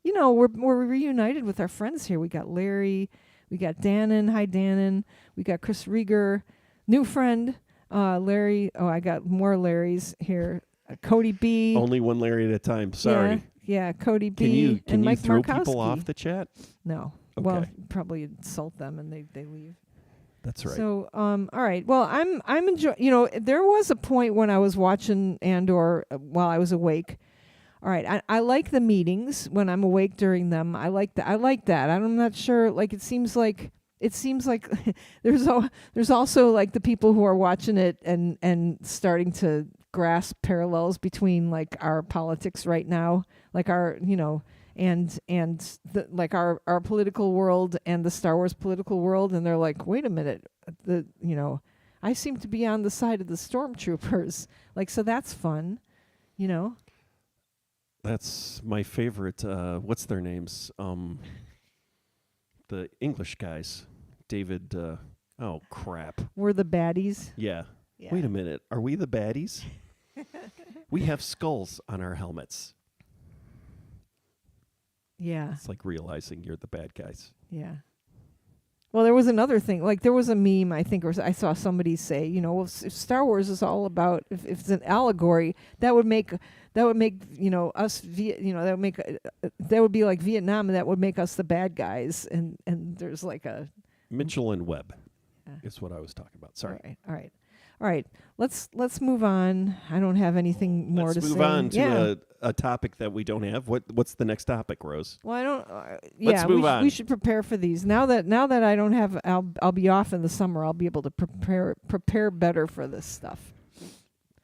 You know, we're reunited with our friends here. We got Larry, we got Dannon, hi Dannon, we got Chris Rieger, new friend, Larry. Oh, I got more Larrys here. Cody B. Only one Larry at a time. Sorry. Yeah, Cody B. Can you and Mike throw Markowski. people off the chat? No. Okay. Well, probably insult them and they leave. That's right. So, all right. Well, I'm enjoying. You know, there was a point when I was watching Andor while I was awake. All right, I like the meetings when I'm awake during them. I like that. I'm not sure. Like it seems like there's also like the people who are watching it and starting to grasp parallels between like our politics right now, like our and the like our political world and the Star Wars political world, and they're like, wait a minute, I seem to be on the side of the stormtroopers, like, so that's fun, That's my favorite. What's their names? The English guys. David. Oh crap. We're the baddies. Yeah. Yeah. Wait a minute. Are we the baddies? We have skulls on our helmets. Yeah. It's like realizing you're the bad guys. Yeah. Well, there was another thing. Like there was a meme, I think, or I saw somebody say, well, if Star Wars is all about, if it's an allegory, that would make us, that would be like Vietnam, and that would make us the bad guys. And there's like a Mitchell and Webb is what I was talking about. Sorry. All right. Let's move on. I don't have anything more to say. Let's move on to a topic that we don't have. What's the next topic, Rose? Well, I don't. Let's move on. We should prepare for these. Now that I don't have, I'll be off in the summer. I'll be able to prepare better for this stuff.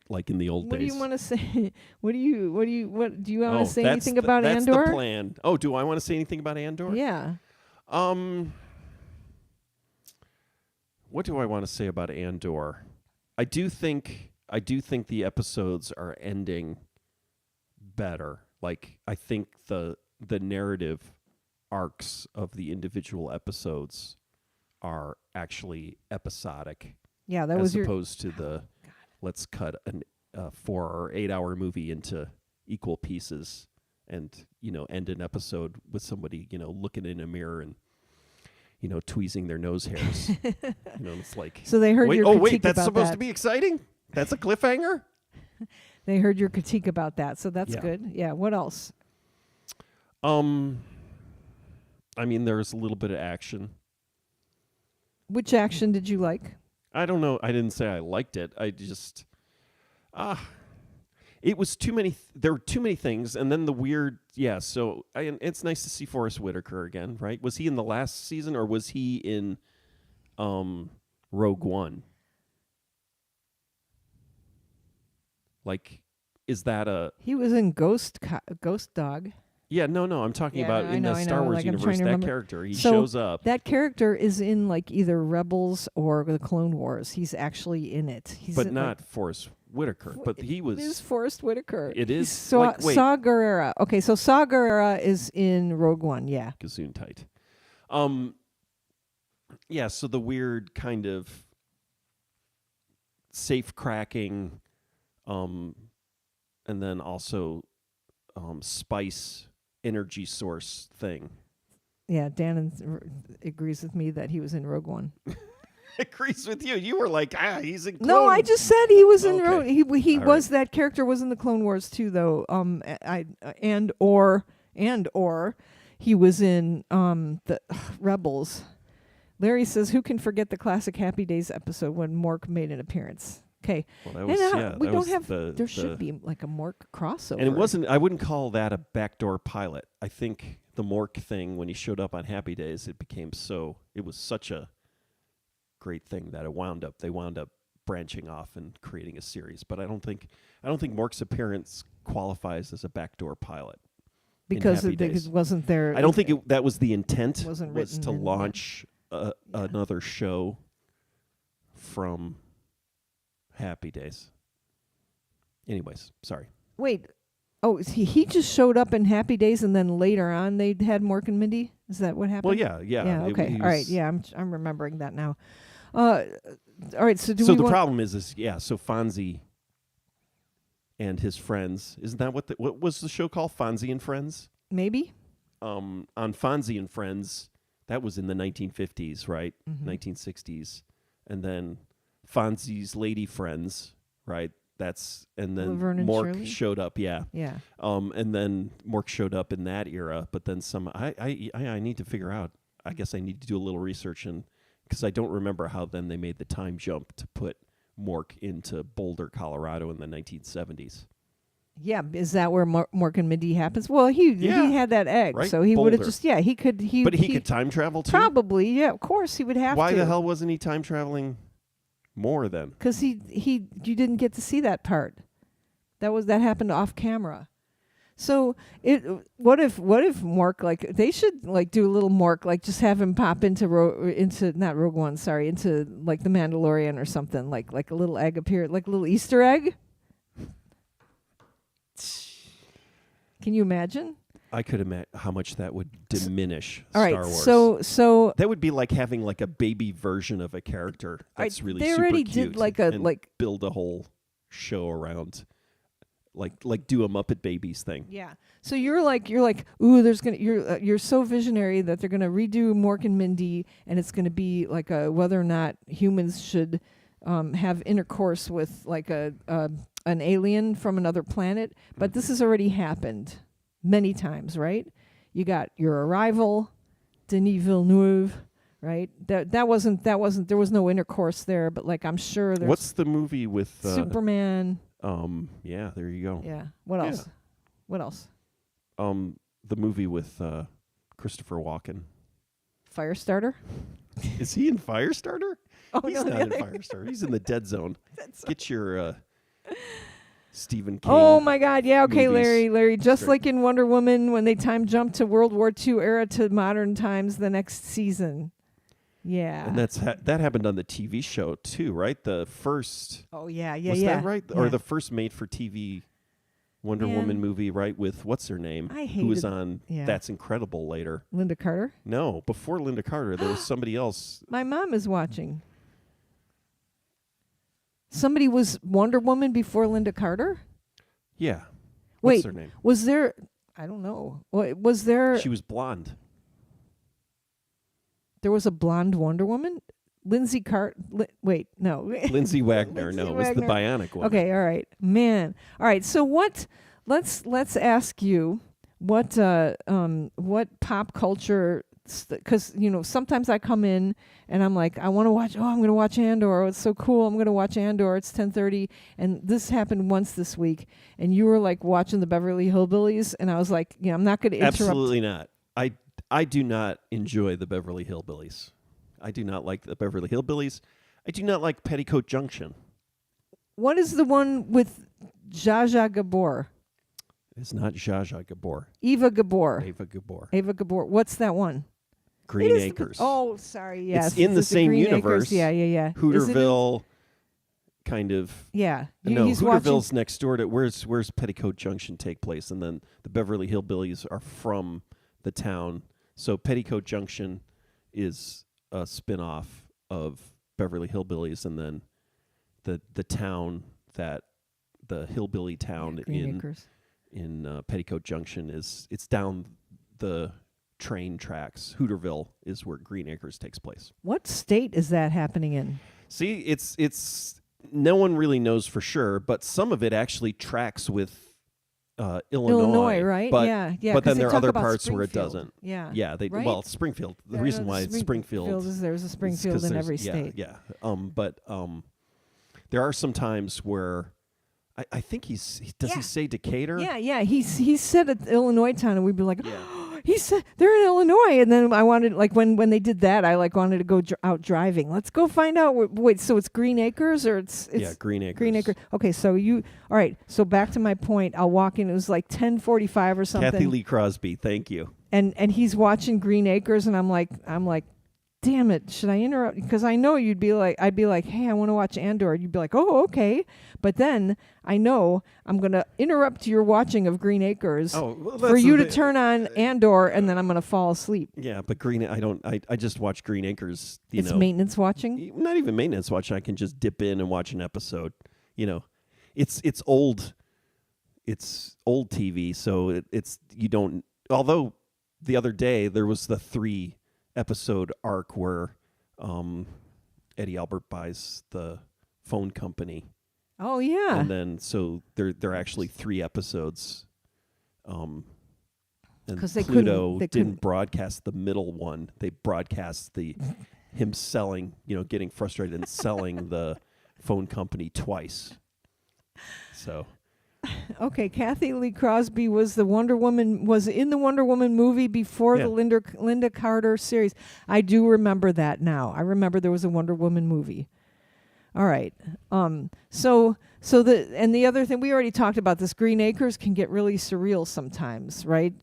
Like in the old days. What do you want to say? What do you want to say anything about that's Andor? That's the plan. Oh, do I want to say anything about Andor? Yeah. What do I want to say about Andor? I do think the episodes are ending better. Like I think the narrative arcs of the individual episodes are actually episodic. Yeah, that as was opposed to the let's cut a 4 or 8 hour movie into equal pieces and end an episode with somebody looking in a mirror and tweezing their nose hairs. It's like, so they heard your critique wait, that's about supposed that. to be exciting? That's a cliffhanger? They heard your critique about that, so that's Yeah. good. Yeah, what else? I mean, there's a little bit of action. Which action did you like? I don't know. I didn't say I liked it. I just, it was too many. There were too many things, and then the weird. Yeah. So it's nice to see Forrest Whitaker again, right? Was he in the last season, or was he in, Rogue One? Like, is that a? He was in Ghost Dog. Yeah, no. I'm talking Yeah, about no, I in know, the I Star know, Wars like, I'm universe. trying to That remember. character, he So shows up. That character is in like either Rebels or the Clone Wars. He's actually in it. He's But in, not Forrest Whitaker. But he was. It is Forrest Whitaker. It is. Saw Gerrera. Okay, so Saw Gerrera is in Rogue One. Yeah. Gesundheit. Yeah. So the weird kind of safe cracking, and then also spice energy source thing. Yeah, Dan agrees with me that he was in Rogue One. Agrees with you. You were like, he's in Clone. No, I just said he was in Okay. Rogue. He All was that character was in the Clone Wars too, though. Or he was in the Rebels. Larry says, "Who can forget the classic Happy Days episode when Mork made an appearance?" Okay, Well, that was, we that don't was have. the, There should be like a Mork crossover. And it wasn't. I wouldn't call that a backdoor pilot. I think the Mork thing, when he showed up on Happy Days, it was such a great thing that they wound up branching off and creating a series. But I don't think Mork's appearance qualifies as a backdoor pilot. because Happy it Days. wasn't there. I don't think that was the intent. Wasn't Was written to in, yeah. launch another show from Happy Days. Anyways, sorry. Wait. Oh, he just showed up in Happy Days, and then later on they had Mork and Mindy. Is that what happened? Well, yeah. Yeah. It- Okay. he All right. was- Yeah, I'm remembering that now. All right. So So the problem is so Fonzie and his friends. Isn't that what was the show called? Fonzie and Friends. maybe? On Fonzie and Friends, that was in the 1950s, right? Mhm. 1960s, and then Fonzie's lady friends, right? And then Laverne and Mork Shirley? showed up, yeah. Yeah. And then Mork showed up in that era, but then I need to figure out. I guess I need to do a little research, and because I don't remember how then they made the time jump to put Mork into Boulder, Colorado in the 1970s. Yeah. Is that where Mork and Mindy happens? Well, he Yeah. had that egg, Right, so he would have Boulder. just he could But he could time travel too. probably of course he would have Why to. the hell wasn't he time traveling more then? Because you didn't get to see that part. That happened off camera. So what if Mork, like, they should like do a little Mork, like just have him pop into not Rogue One, sorry, into like the Mandalorian or something, like a little egg appear, like a little Easter egg. Can you imagine? I could imagine how much that would diminish All Star right, Wars. so That would be like having like a baby version of a character that's really they super already cute. did like and a build a whole show around, like do a Muppet Babies thing. yeah. So you're like, ooh, you're so visionary that they're gonna redo Mork and Mindy, and it's gonna be like whether or not humans should have intercourse with like an alien from another planet. But this has already happened many times, right? You got Your Arrival, Denis Villeneuve, right? That wasn't there was no intercourse there, but like I'm sure there's What's the movie with Superman. Yeah, there you go. Yeah. What else? Yeah. What else? The movie with Christopher Walken. Firestarter. Is he in Firestarter? Oh, He's no, not the in other- Firestarter. He's in the Dead Zone. Get your Stephen King. Oh my God! Yeah, okay, movies. Larry. Just Great. like in Wonder Woman, when they time jump to World War II era to modern times, the next season. Yeah. And that happened on the TV show too, right? The first oh yeah, yeah, was yeah. that right? Yeah. Or the first made-for-TV Wonder Man. Woman movie, right? With what's her name? I Who was hated- on yeah. That's Incredible later. Linda Carter. No, before Linda Carter, there was somebody else. My mom is watching. Somebody was Wonder Woman before Linda Carter. Yeah. Wait, What's her name? was there? I don't know. Was there? She was blonde. There was a blonde Wonder Woman. Lindsay wait, no. Lindsay Wagner. Lindsay No, it was the Wagner. Bionic one. Okay, all right, man. All right, so what? Let's ask you what pop culture, because sometimes I come in and I'm like, I want to watch. Oh, I'm going to watch Andor. Oh, it's so cool. I'm going to watch Andor. It's 10:30, and this happened once this week, and you were like watching the Beverly Hillbillies, and I was like, I'm not going to interrupt. Absolutely not. I do not enjoy the Beverly Hillbillies. I do not like the Beverly Hillbillies. I do not like Petticoat Junction. What is the one with Zsa Zsa Gabor? It's not Zsa Zsa Gabor. Eva Gabor. Ava Gabor. Eva Gabor. What's that one? Green It is Acres. Oh, sorry. Yes, It's in the it's same Green universe. Acres. Yeah, yeah, yeah. Is it in- Hooterville, kind of. Yeah. No, He's Hooterville's next door to where's Petticoat Junction take place, and then the Beverly Hillbillies are from the town. So Petticoat Junction is a spin-off of Beverly Hillbillies, and then the town that the hillbilly town Green Acres. in Petticoat Junction it's down the train tracks. Hooterville is where Green Acres takes place. What state is that happening in? See, it's no one really knows for sure, but some of it actually tracks with Illinois, right? But, yeah, yeah. But 'cause then they there are talk other about parts where it Springfield. doesn't. Yeah. Yeah, right? well, Springfield. The reason why it's Springfield is there's a is Springfield 'cause in there's- every yeah, state. Yeah, but there are some times where I think he say Decatur? Yeah, yeah. He said at Illinois town, and we'd be like, Yeah. he said they're in Illinois, and then I wanted, like, when they did that, I like wanted to go out driving. Let's go find out. Wait, so it's Green Acres or it's yeah, Green Acres. Green Acre. Okay, so all right. So back to my point. I'll walk in. It was like 10:45 or something. Kathy Lee Crosby, thank you. And he's watching Green Acres, and I'm like, damn it, should I interrupt? Because I know I'd be like, hey, I want to watch Andor. You'd be like, oh, okay. But then I know I'm going to interrupt your watching of Green Acres for you to turn on Andor, and then I'm going to fall asleep. Yeah, but I just watch Green Acres. It's maintenance watching? Not even maintenance watching. I can just dip in and watch an episode. It's old. It's old TV, so you don't. Although the other day there was the 3-episode arc where Eddie Albert buys the phone company. Oh yeah. And then so they're actually 3 episodes. And Pluto didn't broadcast the middle one. They broadcast him selling, getting frustrated and selling the phone company twice. So okay, Kathy Lee Crosby was in the Wonder Woman movie before the Linda Carter series. I do remember that now. I remember there was a Wonder Woman movie. All right. So the other thing, we already talked about this. Green Acres can get really surreal sometimes, right?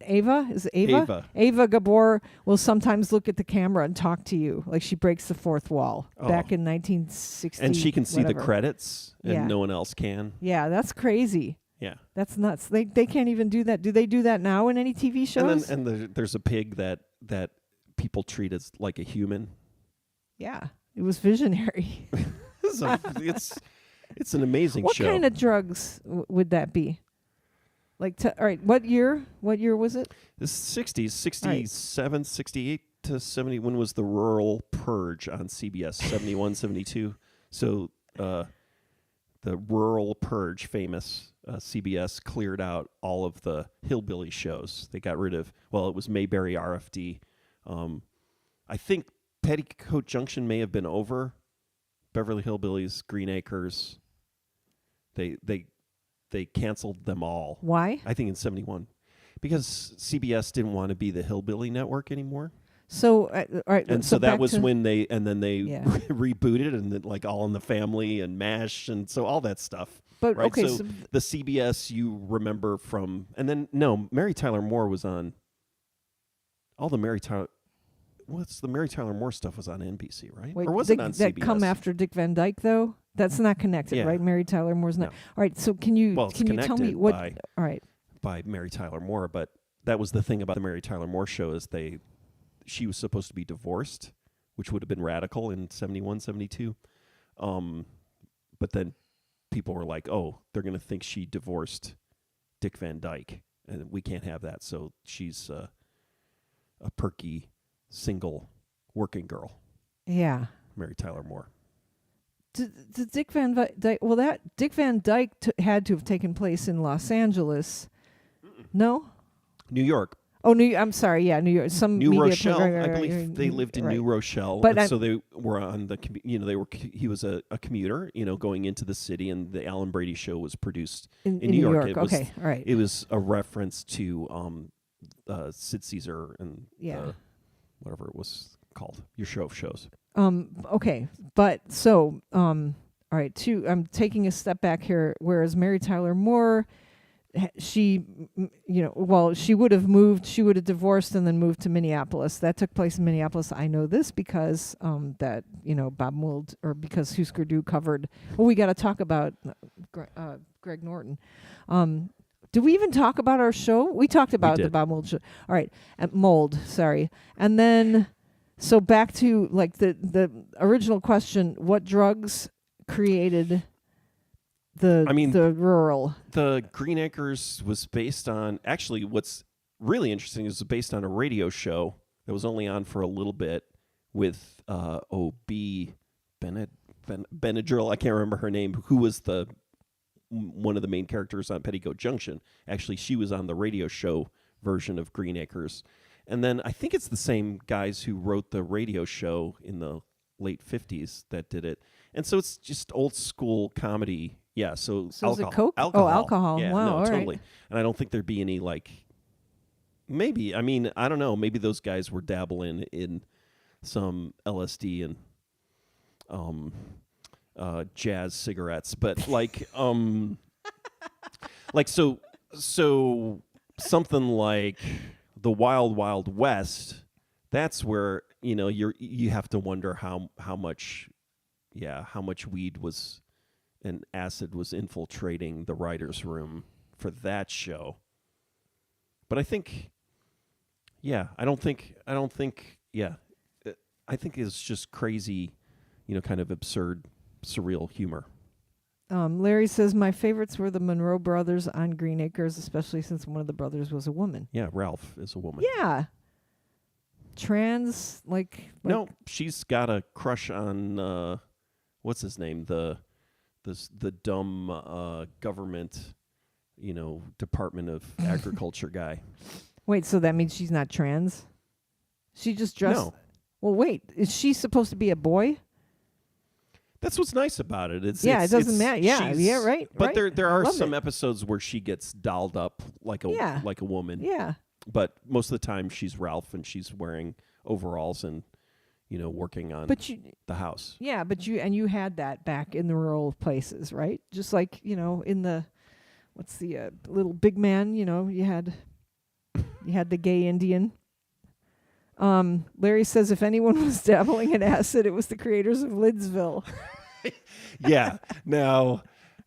Ava? Is it Ava? Ava Gabor will sometimes look at the camera and talk to you like she breaks the fourth wall back in 1960. And she can see the credits and no one else can. Yeah, that's crazy. Yeah. That's nuts. They can't even do that. Do they do that now in any TV shows? And there's a pig that people treat as like a human. Yeah. It was visionary. It's an amazing show. What kind of drugs would that be? Like, all right, what year was it? The 60s, 67, 68 to 70. When was the Rural Purge on CBS? 71, 72. So the Rural Purge, famous CBS, cleared out all of the hillbilly shows. They got rid of, it was Mayberry RFD. I think Petticoat Junction may have been over. Beverly Hillbillies, Green Acres. They canceled them all. Why? I think in 71. Because CBS didn't want to be the hillbilly network anymore. So, all right. And so that was when they rebooted and then like All in the Family and MASH and so all that stuff. But right? okay, so the CBS you remember from, and then Mary Tyler Moore was on all the Mary Tyler Moore stuff was on NBC, right? Wait, or was it on CBS? That come after Dick Van Dyke though? That's not connected, right? Mary Tyler Moore's not. No. All right, so can you tell me what? All right, by Mary Tyler Moore, but that was the thing about the Mary Tyler Moore show is she was supposed to be divorced, which would have been radical in 71, 72. But then people were like, "Oh, they're going to think she divorced Dick Van Dyke, and we can't have that." So she's a perky single working girl. Yeah, Mary Tyler Moore. Did Dick Van Dyke? Well, that Dick Van Dyke had to have taken place in Los Angeles. No, New York. Oh, I'm sorry. Yeah, New York. New Rochelle. I believe they lived in New Rochelle, but so they were on the. He was a commuter, going into the city, and the Alan Brady show was produced in New York. It okay, all right. It was a reference to Sid Caesar and whatever it was called, your show of shows. Okay, but so all right. I'm taking a step back here. Whereas Mary Tyler Moore, she would have moved. She would have divorced and then moved to Minneapolis. That took place in Minneapolis. I know this because that Bob Mould, or because Husker Du covered. Well, we got to talk about Greg Norton. Did we even talk about our show? We talked about the Bob Mould show. All right, Mold. Sorry, and then. So back to like the original question: what drugs created the rural? The Green Acres was based on, actually, what's really interesting is based on a radio show that was only on for a little bit with O.B. Benadryl. I can't remember her name. Who was one of the main characters on Petticoat Junction? Actually, she was on the radio show version of Green Acres. And then I think it's the same guys who wrote the radio show in the late 50s that did it. And so it's just old school comedy. Yeah, so alcohol. Is it Coke? Alcohol. Oh, alcohol. Yeah, wow, no, all totally. Right. And I don't think there'd be any Maybe. I mean, I don't know. Maybe those guys were dabbling in some LSD and jazz cigarettes, but like so something like the Wild Wild West. That's where you have to wonder how much weed was and acid was infiltrating the writers' room for that show. But I think, I think it's just crazy, kind of absurd, surreal humor. Larry says, my favorites were the Monroe brothers on Green Acres, especially since one of the brothers was a woman. Yeah, Ralph is a woman. Yeah. Trans, no, she's got a crush on, what's his name? The dumb government, Department of Agriculture guy. Wait, so that means she's not trans? She just dressed... No. Well, wait, is she supposed to be a boy? That's what's nice about it. It doesn't matter. Yeah, right. But right. there are Love some it. episodes where she gets dolled up like a woman. Yeah. But most of the time she's Ralph and she's wearing overalls and working on the house. Yeah, but you had that back in the rural places, right? Just like, in the what's the little big man, you had the gay Indian. Larry says if anyone was dabbling in acid, it was the creators of Lidsville. Yeah. Now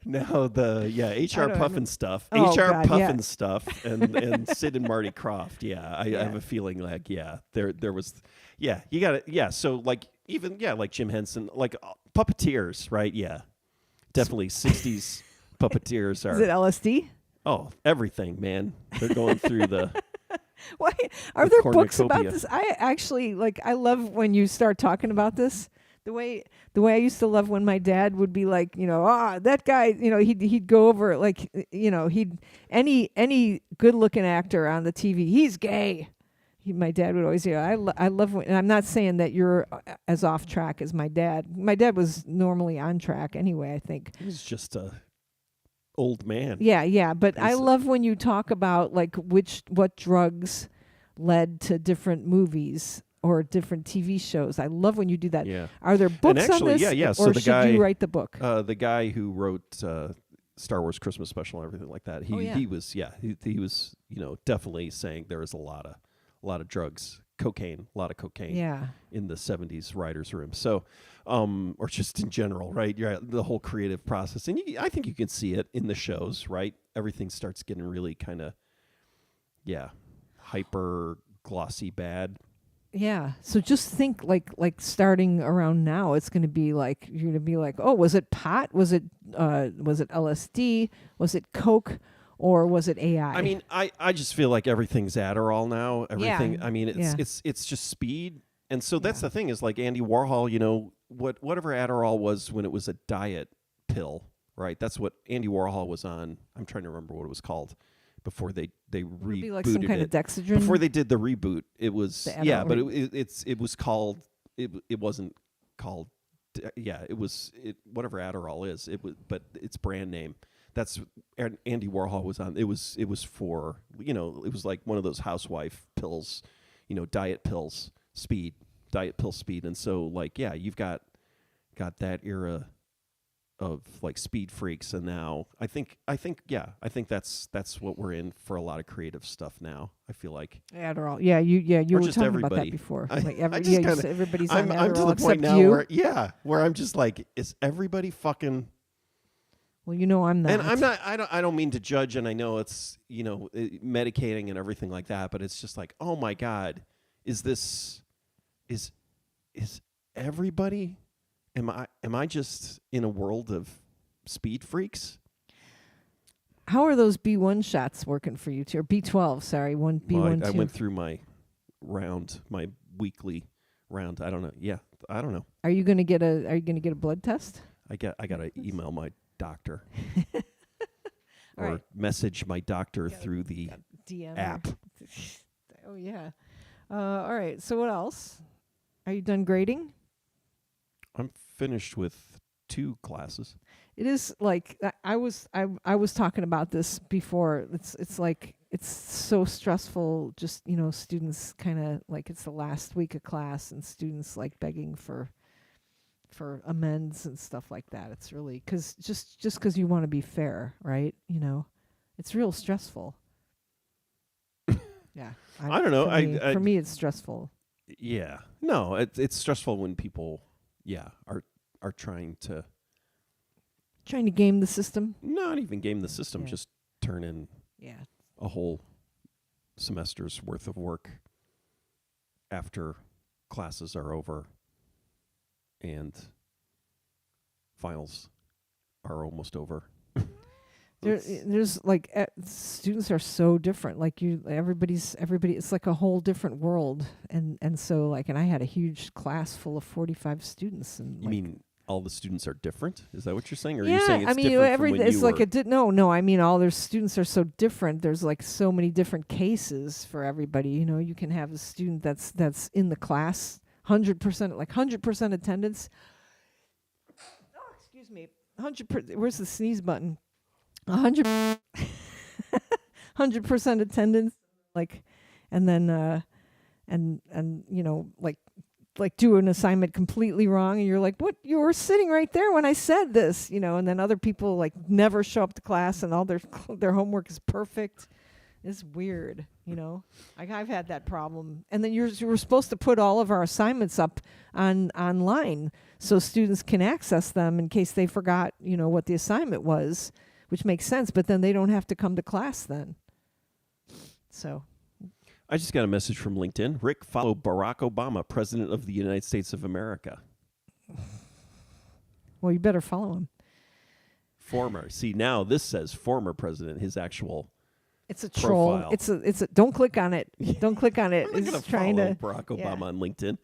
the HR Puffin stuff. Oh, HR God, Puffin stuff and Sid and Marty Krofft. Yeah. I have a feeling like there was you got it. So like even like Jim Henson, like puppeteers, right? Yeah. Definitely 60s puppeteers are. Is it LSD? Oh, everything, man. They're going through the Why are there books about cornucopia. this? I actually I love when you start talking about this. The way I used to love when my dad would be like, that guy, he'd go over he'd any good looking actor on the TV, he's gay. My dad would always I love when, and I'm not saying that you're as off track as my dad. My dad was normally on track anyway, I think. He was just a old man. Yeah, but I love when you talk about what drugs led to different movies or different TV shows. I love when you do that. Yeah. Are there books and actually, on this? Yeah. Or So the should guy, you write the book? The guy who wrote Star Wars Christmas Special and everything like that. He was definitely saying there was a lot of drugs, a lot of cocaine in the 70s writers' room. So or just in general, right? The whole creative process. And I think you can see it in the shows, right? Everything starts getting really kind of hyper glossy bad. Yeah. So just think like starting around now, it's going to be like, you're going to be like, oh, was it pot? Was it LSD? Was it Coke? Or was it AI? I mean, I just feel like everything's Adderall now. Everything. Yeah. I mean, it's just speed. And so that's the thing is like Andy Warhol, whatever Adderall was when it was a diet pill, right? That's what Andy Warhol was on. I'm trying to remember what it was called before they rebooted Would it be like some kind of dexedrine? Before they did the reboot, it was but it was called it wasn't called it was whatever Adderall is. It was but its brand name. That's Andy Warhol was on. It was for it was like one of those housewife pills, diet pills, diet pill speed, and so you've got that era of like speed freaks, and now I think that's what we're in for a lot of creative stuff now. I feel like Adderall. Yeah, you were just talking everybody. about that before. You said everybody's on Adderall I'm to the except point now you. where I'm just like, is everybody fucking? Well, I'm not. And I'm not. I don't mean to judge, and I know it's medicating and everything like that, but it's just like, oh my God, is everybody? Am I just in a world of speed freaks? How are those B1 shots working for you too? Or B12, sorry, B1. I went through my weekly round. I don't know. Yeah, I don't know. Are you gonna get a blood test? I got to email my doctor or right. message my doctor through the DM app. Oh yeah. All right. So what else? Are you done grading? I'm finished with 2 classes. It is like I was talking about this before. It's like it's so stressful. Just students kind of like it's the last week of class, and students like begging for amends and stuff like that. It's really just because you want to be fair, right? It's real stressful. Yeah, I don't know. For me, it's stressful. Yeah, no, it's stressful when people, are trying to game the system. not even game the system, just turn in Yeah, a whole semester's worth of work after classes are over and finals are almost over. There's like students are so different. Like everybody. It's like a whole different world, and so like, and I had a huge class full of 45 students. And You mean all the students are different? Is that what you're saying? Or yeah, you're saying it's I mean, different from when it's you like were... no. I mean, all their students are so different. There's like so many different cases for everybody. You can have a student that's in the class 100% attendance. Oh, excuse me, 100%. Where's the sneeze button? 100% attendance, like, and then and like do an assignment completely wrong, and you're like, what? You were sitting right there when I said this, and then other people like never show up to class, and all their homework is perfect. It's weird, Like I've had that problem, and then you were supposed to put all of our assignments up online so students can access them in case they forgot, what the assignment was. Which makes sense, but then they don't have to come to class then. So, I just got a message from LinkedIn. Rick, follow Barack Obama, President of the United States of America. Well, you better follow him. Former. See, now this says former president, his actual It's a troll. profile. It's a don't click on it. Don't click on it. I'm not It's going to trying follow to Barack yeah. Obama on LinkedIn.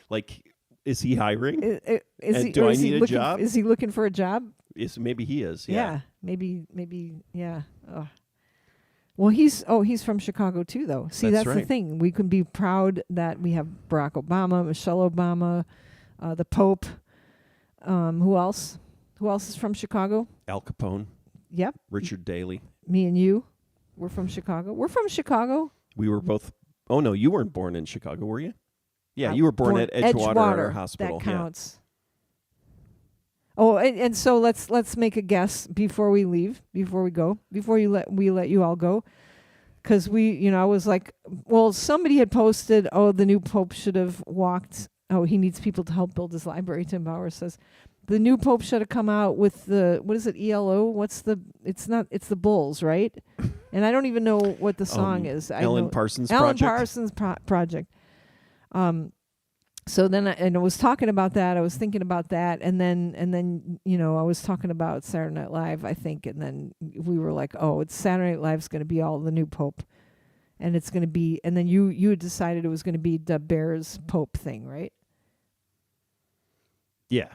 Like, is he hiring? Do I need a job? Is he looking for a job? Maybe he is. Yeah. Maybe. Yeah. Ugh. Well, he's from Chicago too, though. See, that's the right. thing. We can be proud that we have Barack Obama, Michelle Obama, the Pope. Who else? Who else is from Chicago? Al Capone, Yep. Richard Daley. Me and you. We're from Chicago. We're from Chicago. We were both... Oh, no, you weren't born in Chicago, were you? Yeah, you were born at Edgewater Hospital. That counts. Yeah. Oh, and so let's make a guess before we leave, before we go, before we let you all go, because I was like, well, somebody had posted, the new Pope should have walked. Oh, he needs people to help build his library. Tim Bauer says, the new Pope should have come out with what is it? ELO? It's the Bulls, right? And I don't even know what the song is. Alan Parsons Project. So then I was talking about that. I was thinking about that, and then I was talking about Saturday Night Live, I think, and then we were like, oh, it's Saturday Night Live's going to be all the new Pope, and it's going to be, and then you had decided it was going to be the Bears Pope thing, right? Yeah.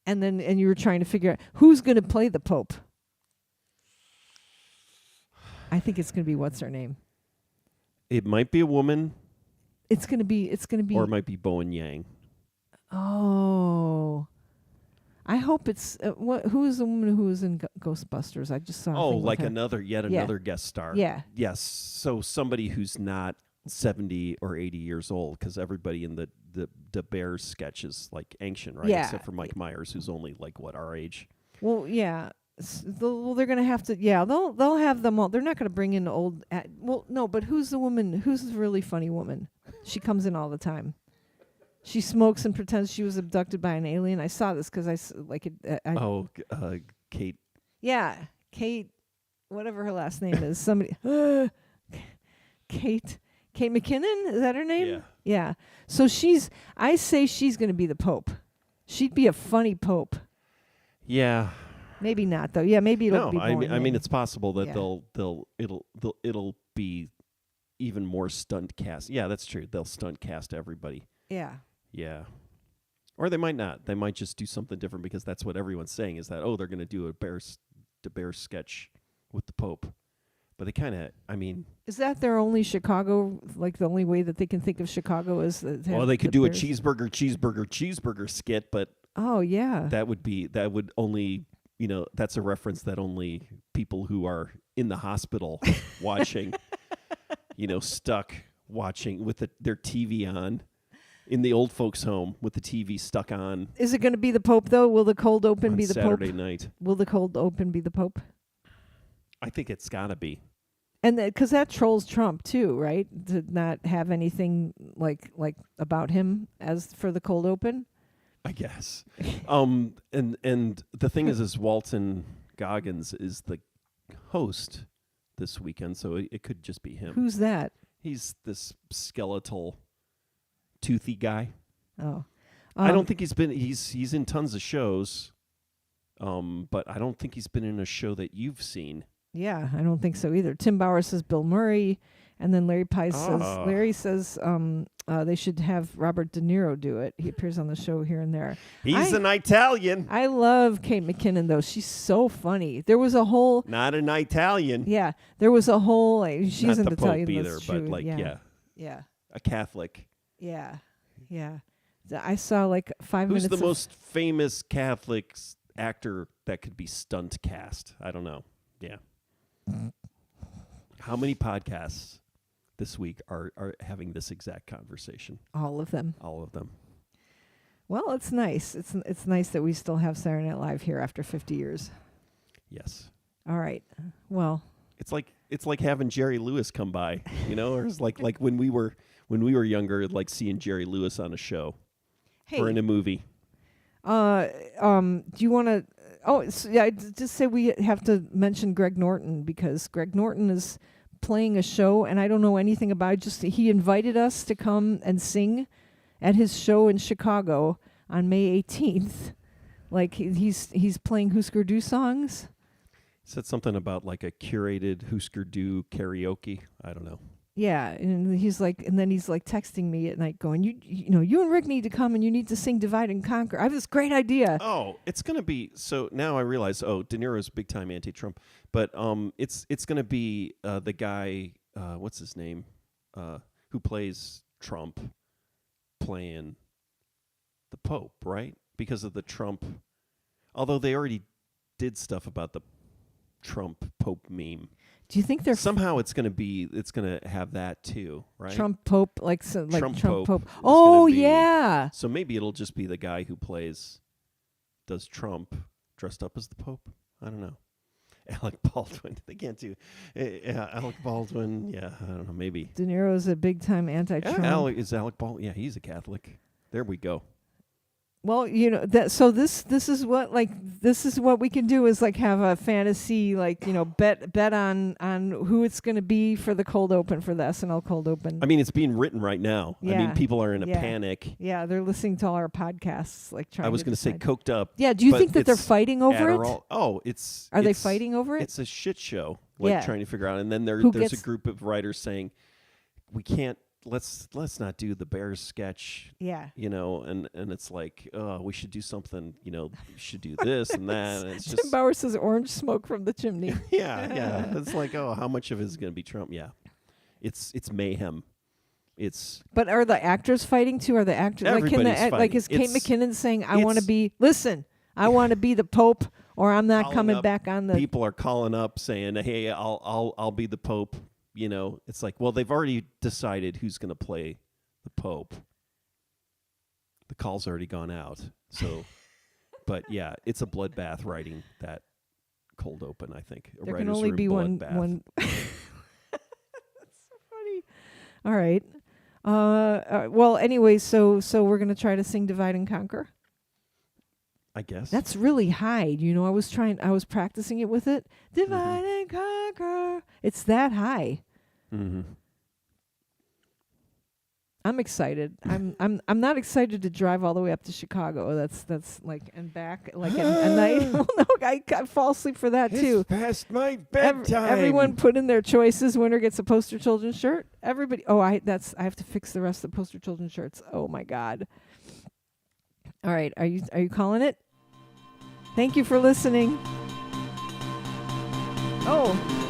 And you were trying to figure out who's going to play the Pope. I think it's going to be what's her name. It might be a woman. It's going to be. Or it might be Bowen Yang. Oh. I hope it's who is the woman who was in Ghostbusters? I just saw. Oh, like another guest star. Yeah. Yes. So somebody who's not 70 or 80 years old, because everybody in the Bears sketch is like ancient, right? Yeah. Except for Mike Myers, who's only like our age. Well, yeah. They're gonna have to. Yeah, they'll have them all. They're not gonna bring in old. No, but who's the woman? Who's the really funny woman? She comes in all the time. She smokes and pretends she was abducted by an alien. I saw this because Kate. Yeah, Kate, whatever her last name is. Somebody. Kate McKinnon, is that her name? Yeah. Yeah. So I say she's going to be the Pope. She'd be a funny Pope. Yeah. Maybe not though. Yeah, maybe it'll be. I mean, it's possible that yeah. it'll be even more stunt cast. Yeah, that's true. They'll stunt cast everybody. Yeah. Yeah. Or they might not. They might just do something different because that's what everyone's saying is that they're going to do a Bears sketch with the Pope. But they kind of, is that their only Chicago? Like the only way that they can think of Chicago is that. Well, they could do Bears? a cheeseburger skit, but oh yeah, that would only that's a reference that only people who are in the hospital watching, stuck watching with their TV on in the old folks' home with the TV stuck on. Is it going to be the Pope, though? Will the cold open on be the Saturday Pope? night? Will the cold open be the Pope? I think it's got to be. And because that trolls Trump too, right? To not have anything like about him as for the cold open. I guess. And the thing is Walton Goggins is the host this weekend, so it could just be him. Who's that? He's this skeletal, toothy guy. Oh, I don't think he's in tons of shows, but I don't think he's been in a show that you've seen. Yeah, I don't think so either. Tim Bauer says Bill Murray, and then Larry says they should have Robert De Niro do it. He appears on the show here and there. He's an Italian. I love Kate McKinnon, though. She's so funny. There was a whole... Not an Italian. Yeah, there was a whole... She Not isn't the Italian, Pope either, that's true. but Yeah. a Catholic. Yeah. I saw 5 minutes Who's the most famous Catholic actor that could be stunt cast? I don't know. Yeah. How many podcasts this week are having this exact conversation? All of them. All of them. Well, it's nice. It's nice that we still have Saturday Night Live here after 50 years. Yes. All right. Well, it's like having Jerry Lewis come by, or it's like when we were younger, like seeing Jerry Lewis on a show or in a movie. Do you want to? Oh, just say we have to mention Greg Norton because Greg Norton is playing a show, and I don't know anything about it. Just he invited us to come and sing at his show in Chicago on May 18th. Like he's playing Husker Du songs. Said something about like a curated Husker Du karaoke. I don't know. Yeah, and he's texting me at night going, you and Rick need to come and you need to sing Divide and Conquer. I have this great idea. Oh, it's going to be, so now I realize, De Niro's big time anti-Trump, but it's going to be the guy, what's his name, who plays Trump playing the Pope, right? Because of the Trump, although they already did stuff about the Trump Pope meme. Do you think they're somehow it's going to have that too, right? Trump Pope, Trump Pope. Oh yeah. So maybe it'll just be the guy who does Trump dressed up as the Pope. I don't know. Alec Baldwin. They can't do. Alec Baldwin. Yeah, I don't know. Maybe. De Niro's a big time anti-Trump. Alec Baldwin? Yeah, he's a Catholic. There we go. Well, so this is what we can do is have a fantasy bet on who it's going to be for the cold open, for the SNL cold open. I mean, it's being written right now. Yeah. I mean, people are in a panic. Yeah, they're listening to all our podcasts trying. I was going to say coked up. Yeah, do you think that they're fighting over Adderall. it? Oh, Are they fighting over it? It's a shit show. Yeah. Trying to figure out, and then there's a group of writers saying we can't. Let's not do the Bears sketch. Yeah. And it's like, we should do something, should do this and that. And it's Tim just Bauer says orange smoke from the chimney. yeah. It's like, how much of it is going to be Trump? Yeah. It's mayhem. But are the actors fighting too? Are the actors is Kate McKinnon saying, I want to be the Pope, or I'm not coming back on the... People are calling up saying, hey, I'll be the Pope. It's like, well, they've already decided who's going to play the Pope. The call's already gone out. So, but yeah, it's a bloodbath writing that cold open, I think. There can only be one. That's so funny. All right. Well, anyway, so we're going to try to sing Divide and Conquer. I guess. That's really high. I was practicing it with it. Divide and Conquer. It's that high. Mm-hmm. I'm excited. I'm not excited to drive all the way up to Chicago. That's and back at night. Well, no, I fall asleep for that too. It's past my bedtime. Everyone put in their choices. Winner gets a Poster Children shirt. Everybody. Oh, I have to fix the rest of the Poster Children shirts. Oh my God. All right, are you calling it? Thank you for listening. Oh.